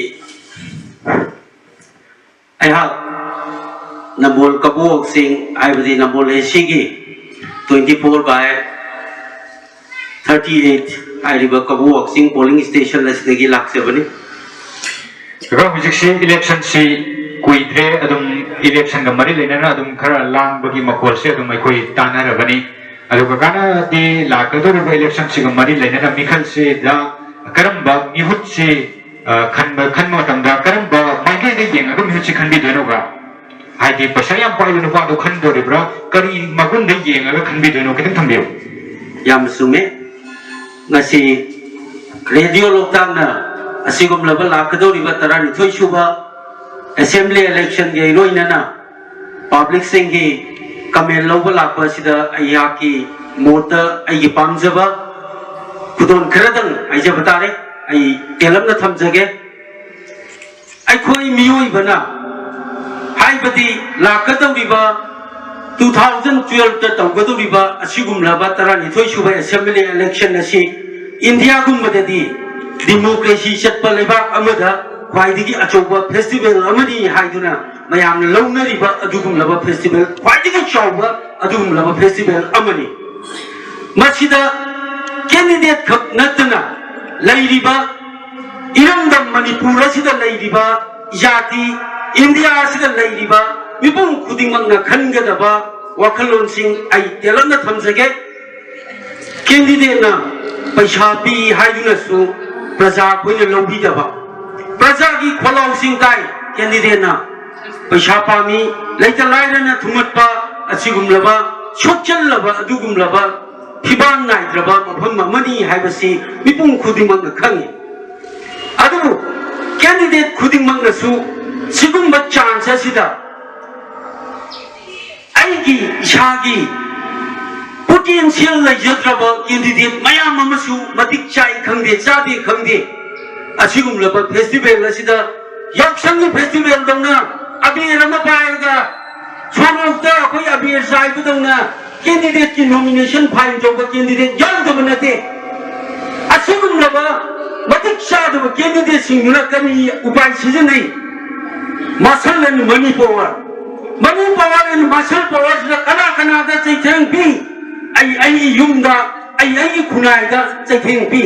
आइहा नबोल कबुक सिंह आइबदी नबोल एसिगी 24/38 आइरिबा कबुक सिंह पोलिंग स्टेशन लसदगी लाक्सेबनी कका हुजिक्सी इलेक्शन से कुइद्रे अदुम इलेक्शन ग मरि लेना अदुम खरा लांगबगी मखोल से अदुम अखोई तानारबनी अदु ककाना दे लाकदोर इलेक्शन से ग मरि लेना मिखल से दा करमबा मिहुत से खनम तंदा करमबा मागे दे येंगा ग मिहुत से खनबि दोनोगा हाइदि पैसा याम पाइबो नुपादो खनदोरिब्रा करी मगुन दे येंगा ग खनबि दोनो कितन थंबियो याम सुमे ngasi radio loktamna asigum level lakadoriba tarani thoisuba assembly election ge roinana public singi comment loba lakpa sida ayaki mota ayi pamjaba kudon kradang aija batare ai telamna thamjage ai khoi miyoi bana haibadi lakadoriba 2012 ta tawgadoriba asigum laba tarani thoisuba assembly election asi India gummadadi democracy chatpa lebak amada khwaidigi achoba festival amani haiduna mayam launariba adugum laba festival khwaidigi chawba adugum laba festival amani masida candidate khak natna lairiba irangdam manipur sida lairiba jati India sida lairiba mipum khudingmangna khangadaba wakhalon sing ai telana thamjage candidate na पैसा P हाइदुनसु प्रजा कोइने लौबीदबा प्रजा की खोलाउ सिंह ताई candidate ना पैसा पामी लेता लाइरना थुमटपा असिगुमलबा सोचलबा अदुगुमलबा फिबान नाइद्रबा मफम money हाइबसी मिपुम खुदिमंग खंगी अदु कैंडिडेट खुदिमंगसु सिगुमबा चांस असिदा आइगी इशागी potential legislative candidate mayam amasu matik chai khangde chade khangde asigum laba festival asida yaksang festival dongna abir ama paiga chonokta koi abir sai dongna candidate ki nomination file joga candidate jang dominate asigum laba matik chade candidate singna kani upai season masal and money power and muscle power kana da chaithang bi ai yumda ai khunai da chaitheng pi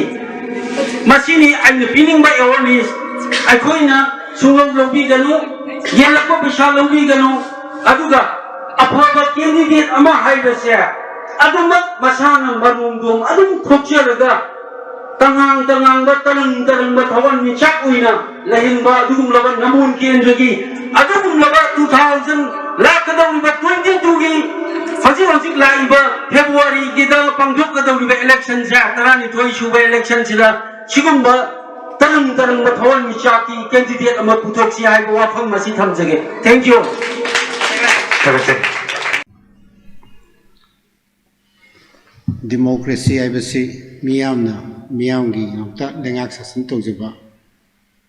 masini ai pining ba awareness ai khoina sungam lobi ganu yelako pisa lobi ganu aduga apaba candidate ama haibase aduma masana marum dum adum khokcheraga tangang ba tarang ba thawan ni chakuina lahin ba adum laba namun kenjogi adum laba 2000 lakadam ba 22 gi Hajik laiba February kita pangjuk ke dalam election saya terani tuai suba election sila sigumba terang bertawan misaki candidate amat putok siai bawa fam masih tham jage thank you democracy ai basi miyamgi ngakta lengak sasan tawjaba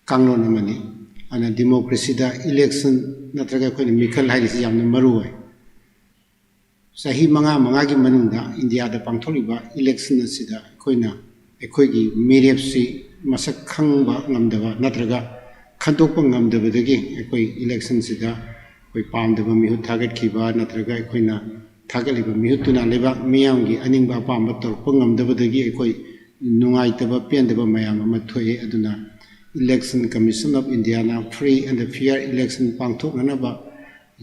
kanglon amani ana democracy da election natraga ko mikhal hairi si yamna maru ai सही मंगा की मनुंगदा India दा पांगथोलिबा election असिदा अखोइना अखोइगी मेरेपसी मसक खंगबा ngamdaba natraga खंदोकपा ngamdabadagi अखोइ election सिदा अखोइ पामदबा मिहुत थागत खिबा natraga अखोइना थागलिबा मिहुतुना लेबा मियामगी अनिंगबा पामबा Torpa ngamdabadagi अखोइ नुंगाइतबा पेंदबा मयाम अमा थोए अदुना इलेक्शन कमीशन ऑफ इंडिया ना फ्री एंड फेयर इलेक्शन पांगथोकनबा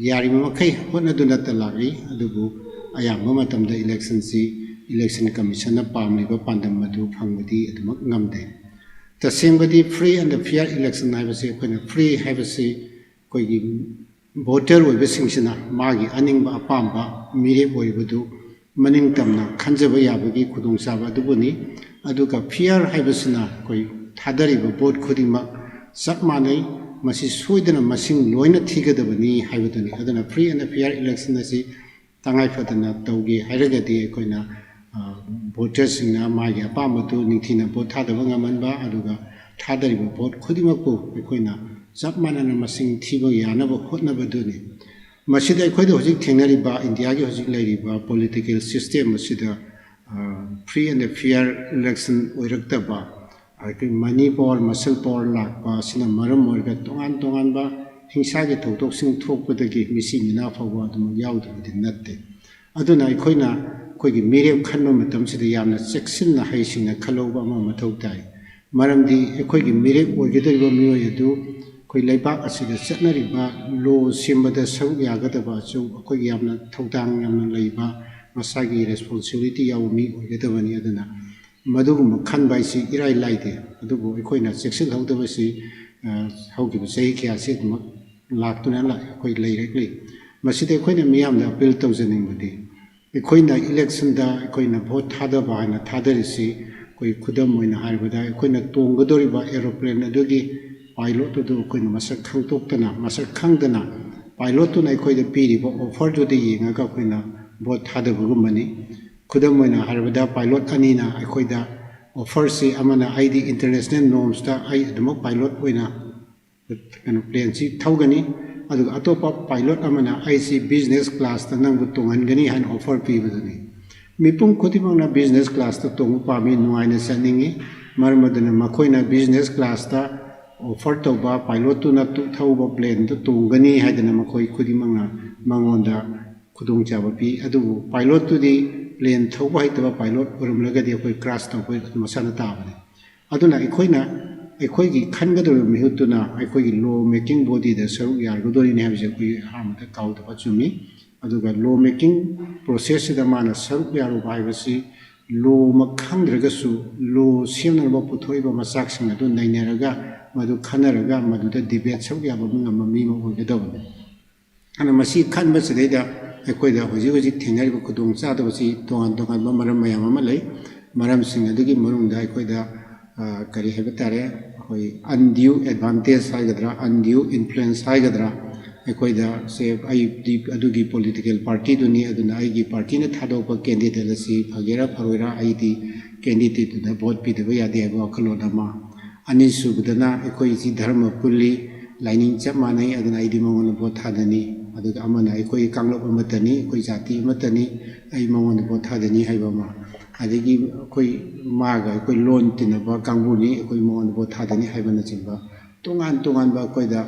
यारिबा मखै होनदुना तलागी अदुबु अयाम मतमदा इलेक्शन कमीशन पामलिबा पांदम मधु फंगबदी अदुमक ngamde तसेंबदी फ्री एंड फेयर इलेक्शन हाइबसे अखोइना फ्री हाइबसे कोइगी voter ओइबसिंगसिना मागी अनिंगबा अपामबा मिरे ओइबदु मनिंग तमना खंजबा याबगी खुदोंसाबा दुबुनी अदुगा फेयर हाइबसिना कोइ थादरिबा vote खुदिमा सब मानै मसी सोइदना मसिंग लोइना थिगदबनी हाइबदुनी अदुना फ्री एंड फेयर इलेक्शन असि तंगाई फदना तौगे हाइरगदी अखोइना voters सिंगना मागी अपामबदु निथिना vote थादबा ngamанबा अदुगा थादरिबा vote खुदिमकु अखोइना सब मानना मसिंग थिबा यानबा होतनबदुनी मसिदा अखोइदा होजिक थेंगनरिबा इंडिया गी होजिक लैरिबा पॉलिटिकल सिस्टम मसिदा फ्री एंड फेयर इलेक्शन ओइरक्तबा अखोइ मनी पावर मसल पावर लाकपा सिना मरम ओइगा तोंगान हिंसा के थौतोकसिंग थोकपदगी मिसि मिना फावबा अदुम याउदबदि नत्ते अदुना अखोइना कोइगी मिरेब खन्बा मतमसिदा यामना चेक्सिनना हाइसिंगना खलौबा अमा मथौ ताइ मरमदि अखोइगी मिरेब ओइगदरिबा मियोय अदु कोइ लैबाक असिदा चटनरिबा लो सेमबदा सरुक यागदबा चौ अखोइगी यामना थौदांग यामना लैबा मसागी रेस्पोंसिबिलिटी यावमी ओइगदबनी अदुना मदुगुम खनबाइसि इराइ लाइदे अदुबो अखोइना चेक्सिल हौदबसि हौगिबा सही क्यासि दुमक लाक्तुना ला अखोइ लैरक्ले मसिदा अखोइना मियामदा अपील तौजनिंगबदि अखोइना इलेक्शन दा अखोइना भोट थादबा हाइना थादरिसि कोइ खुदम ओइना हाइबदा अखोइना तोंगदोरिबा एरोप्लेन अदुगी पाइलट अदु अखोइना मसक खंगतोक्तना मसक खंगदना पाइलट तुना अखोइदा पीरिबा ऑफर दुदि येंगागा अखोइना भोट थादबगुमनि खुदम ओइना हाइबदा पाइलट अनिना अखोइदा ऑफर से अमना आईडी इंटरनेशनल नॉर्म्स दा आई अदुमक पाइलट ओइना कनो प्लेन सी थौगनी अदुगा अतोपा पाइलट अमना आईसी बिजनेस क्लास दा नंगबु तोंगनगनी हाइन ऑफर पीबदनी मिपुम खुदिमंगना बिजनेस क्लास दा तोंगु पामी नुआइना सनिंगी मरमदना मखोइना बिजनेस क्लास दा ऑफर तौबा पाइलट तुना थौबा प्लेन दा तोंगनी हाइदना मखोइ खुदिमंगना मंगोंदा खुदोंग चाबा पी अदुबु पाइलट तुदी प्लेन थौबा हाइतबा पाइलट ओरमलगदि अखोइ क्रैश तौबा मसाना ताबने अदुना अखोइना अखोइगी खनगदब मिहुतुना अखोइगी लॉ मेकिंग बॉडी दा सरुक यारगदोरिने हाबिसे अखोइ हामदा काउदबा चुमी अदुगा लॉ मेकिंग प्रोसेस दा माना सरुक यारो बाइबसी लॉ मखंद्रगसु लॉ सेमनबा पुथोइबा मसाकसिंग अदु नैनरगा मदु खनरगा मदुदा डिबेट सरुक याबा मंगम मीमा ओइगदबने अना मसी खनबसिदैदा अखोइदा होजी थेंगरिबा खुदोंग चादबसी तोंगान मरम मयाम अमा लै मरमसिंग अदुगी मनुंगदा अखोइदा करी हेबा तारे अखोइ अनड्यू एडवांटेज हाइगद्रा अनड्यू इन्फ्लुएंस हाइगद्रा अखोइदा से आई अदुगी पॉलिटिकल पार्टी दुनी अदुना आईगी पार्टी ने थादोपा कैंडिडेट असी फगेरा फरोइरा आईदी कैंडिडेट दुना वोट पीदबा यादे हाइबा वखलोन अमा अनि सुबदना अखोइ जी धर्म पुल्ली लाइनिंग चप मानै अदुना आईदी मंगोन वोट थादनी अदुगा अमना अखोइ कांगलोप अमतनी अखोइ जाति अमतनी आई मंगोन वोट थादनी हाइबा मा अदगी अखोइ मागा अखोइ लोन तिनबा कांगबुनी अखोइ मंगोन वोट थादनी हाइबना चिंबा तोंगान बा अखोइदा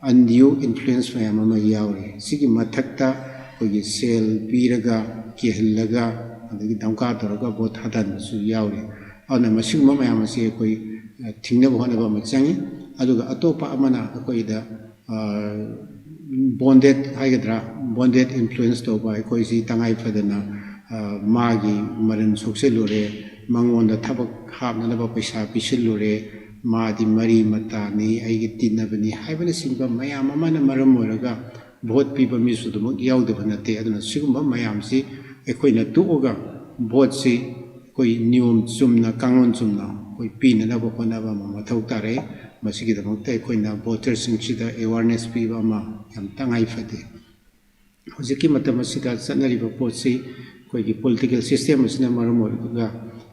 अनड्यू इन्फ्लुएंस मयाम अमा यावरे सिगी मथक्ता अखोइगी सेल पीरगा केहल्लगा अदगी दमका तोरगा वोट थादनसु यावरे अदुना मसिगुम मयाम असी अखोइ थिंगनब होनबा अमा चंगी अदुगा अतोपा अमना अखोइदा bonded influence to by कोई तंगाई फदना मागी मरन सोक्सेलुरे मंगोंदा थबक हाबनबा पैसा पिसिलुरे मादी मरी मतानी आइगी तिन्नबनी हाइबना सिंबा मयाम अमाना मरम ओरगा भोट पीबा मिसुदुमक याउदबा नते अदुना सिगुम्बा मयामसी अखोइना तुओगा भोट से कोई नियम चुमना कांगोन चुमना कोई पीननबा होनबा मथौ तारे मसिगिदमक्ता अखोइना भोटरसिंगसिदा अवेयरनेस पीबा अमा याम तंगाई फदे हजिकी मतमसिदा चनरिबा पोटसी कोइगी पॉलिटिकल सिस्टम असना मरम ओरगा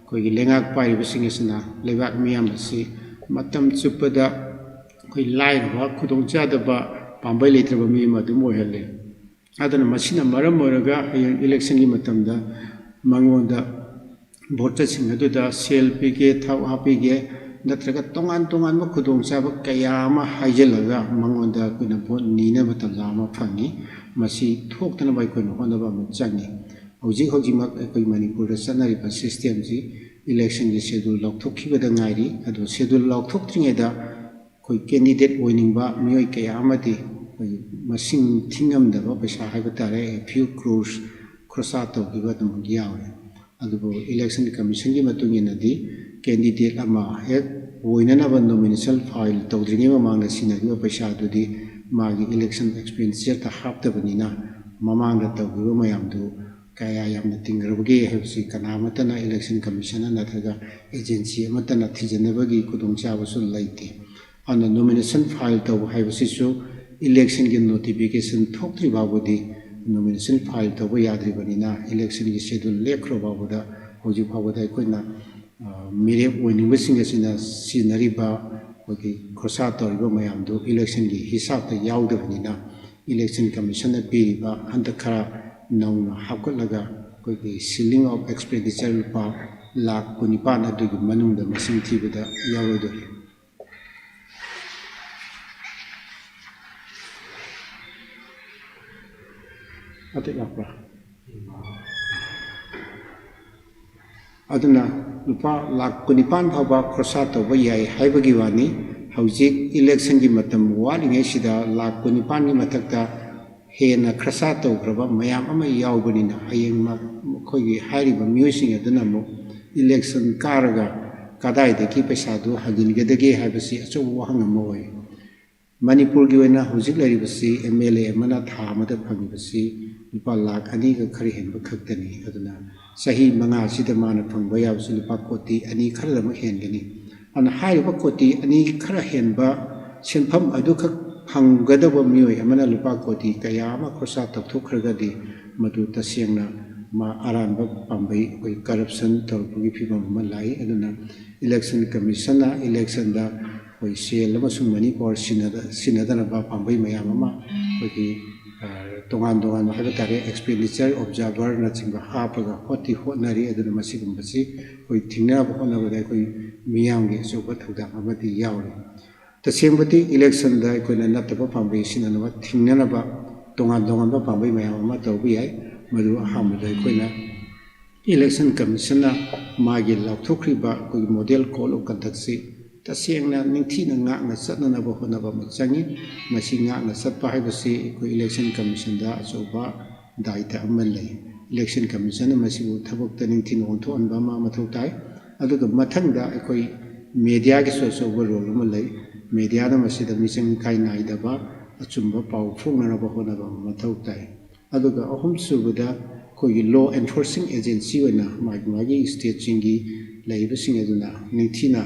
कोइगी लेंगाक पाइबसिंगसिना लेबाक मियाम असि मतम चुपदा कोइ लाइरबा खुदोंचादबा पांबै लेत्रबा मी मदुम ओहले adana machine maram moraga election gi matamda mangonda voter sing aduda sel pige thau hapige natraga tongan tongan ma khudong chaba kaya ma haijelaga mangonda kuina vote nina matamda ma phangi masi thoktana bai koina honaba ma changi hojik hojik mak koi manipur da sanari ba system ji election gi schedule lokthok khibada ngairi adu schedule lokthok tringeda koi candidate winning ba mioi kaya amati masing tingam da ba pesa haiba tare a few crores crossa to giba dum yawe adu election commission gi matung ina di candidate ama hek woina na ban nomination file tawdringi ma mangna sinagi ba pesa du di magi election expenditure ta hapta banina mamang da tawgiba mayam du kaya yamna tingrabagi hebsi kana matana election commission na thaga agency matana thijanabagi kudong chawa su laiti on the nomination file to hebsi su election gi notification thokri babudi nomination file to yadri banina election gi schedule lekro babuda hoji babuda koina mere winning basing asina sinariba ogi khosa toriba mayam do election gi hisab ta yawda banina election commission na piriba handa khara nauna hapkalaga koi ceiling of expenditure pa lakh kunipan adugi manungda masing thibada yawodo ate lakpa aduna lupa lakh kunipan phaba khosa to bayai haibagi wani hojik election gi matam wali ngai sida lakh kunipan gi mathakta hena krasa to graba mayam ama yawbanina hayeng ma khogi hairiba music aduna mo election karaga kadai de ki pesa du hagin gedege habasi acho wahanga moy manipur gi wena hojik lari basi mla mana tha mada phangi basi lupa lakh ani ga khari henba khaktani aduna sahi manga sida mana phangba yawsi lupa koti ani khara ma hengani ana hairiba koti ani khara henba senpham adu khak hanggadaba mioi amana lupa koti kaya ma khosa tapthukhragadi madu tasengna ma aranba pambai koi corruption torpugi phibam ma lai aduna election commission na election da koi sel amasung mani por sinadana ba pambai mayam ma koi tongan tongan haiba tare expenditure observer na chingba hapaga hoti honari aduna masigum basi koi thingna ba honaba dai koi miyam ge soba thuda amati yawre tasembati election da koina nataba pambai sinanaba thingnanaba tongan tongan ba pambai mayam ma tawbi ai madu ahamda koina election commission na magi laukthokri ba koi model call of conduct si tasengna ningthi na nga na satna ba honaba ma changi masi nga na satpa haibasi koi election commission da soba daita amalai election commission na masi thabak ta ningthi non tho anba ma mathau tai aduga mathangda koi media gi so role ma lai media na masida mising kai nai daba achumba pau phungna ba honaba mathau tai aduga ahum subada koi law enforcing agency wena magi state chingi laibasing aduna ningthina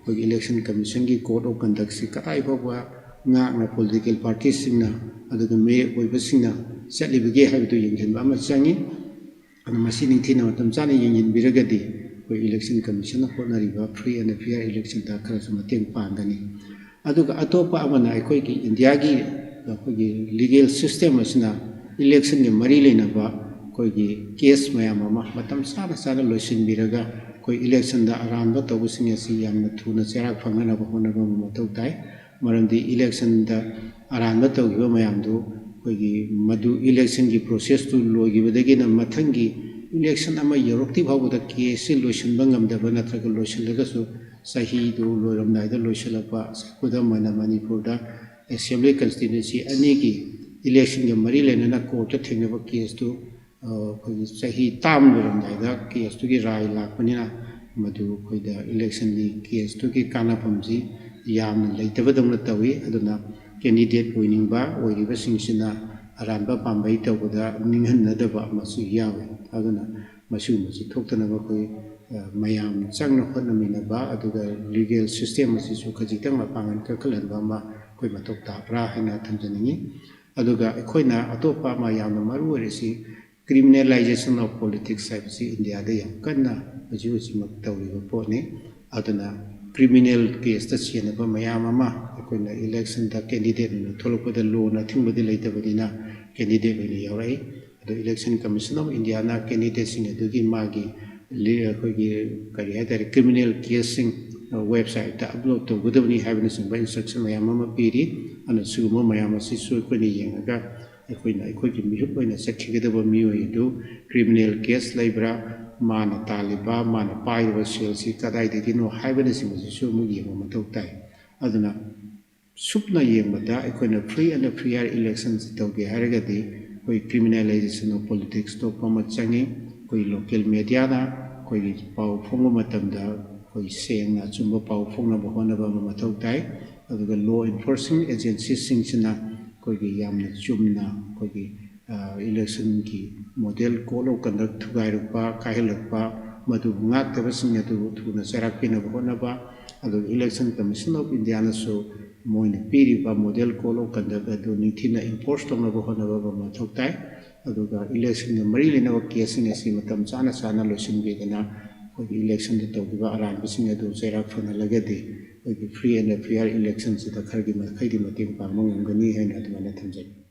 koi election commission gi code of conduct si katai bawa nga na political parties singna aduga me oibasingna chatlibage haibu yenghen ba ma changi ana masi ningthina matam chana yengin biragadi koi election commission na honari ba free and fair election da khara sumateng pandani aduga atopa amana koi ki india gi koi legal system asina election ge mari leina ba koi gi case mayam ma matam sana sana loisin biraga koi election da aran ba tobusing asi yamna thuna cherak phangana ba hona ba matau tai maramdi election da aran ba tawgiba mayam du koi gi madu election gi process tu logi badagi na mathangi election ama yorokti bhabu da case loisin bangam da bana thaka loisin laga su sahi du loiram nai da loisin pa kuda mana manipur da assembly constituency ani gi election ge mari lena na court ta thengna ba case tu koi sahi tam loiram nai da case tu gi rai lak panina madu koi da election gi case tu gi kana pamji yam leitaba dam na tawi aduna candidate winning ba oiriba singsina aranba pambai tawda ninghan na da ba masu yawe aduna masu thoktana ba koi mayam changna khona mina ba aduga legal system asi su khajitang ma pangan ka khalan ba ma koi matok ta pra hina thamjani aduga khoina atopa ma yam na maru resi criminalization of politics sai india da yam kanna ajiu simak tawri ba pone aduna criminal case चेनब मैम अखोना election candidate थोलपद लोन अथिंबदी लेतबदीना candidate यावरई election commission of India candidate मागी करी है क्रिमिनल केस वेबसाइट अपलोड तौगदबनी है इंस्ट्रक्शन मैम पीरी मैम अखोना मिहुत चखीगदब मयोदू क्रिमिनल केस लेब्रा मान तालिबा मान पाइब सेल से कदाइदगिनो येंब मथौ ताई अदुना सुपना येंबदा अखोना फ्री एंड फेयर इलेक्शन तौगे हारगदी कोई क्रिमिनलाइजेशन ऑफ पॉलिटिक्स तो पम चंगी कोई लोकल मीडिया दा कोई पाव फोंग मतमदा कोई सेंगना चुंब पाव फोंगना बहोनबा मथौ ताई अदुगा लॉ एनफोर्सिंग एजेंसी सिंगसिना कोई यामना चुमना कोई इलेक्शन की मॉडल कोड ऑफ कंडक्ट थुगाइरुपा काहिलपा मधु ngaktebasing adu thuna sarakpina bonaba adu election commission of india na so moina piriba model kodo conduct adu nithina enforce tongna bonaba mathoktai adu ga election na mari lena casing asi matam chana chana losin bedana koi election de tawdiba aran bising adu sarak phana lagade koi free and fair election se ta khargi ma khaidi mating pa mangam gani haina adu mana thamjai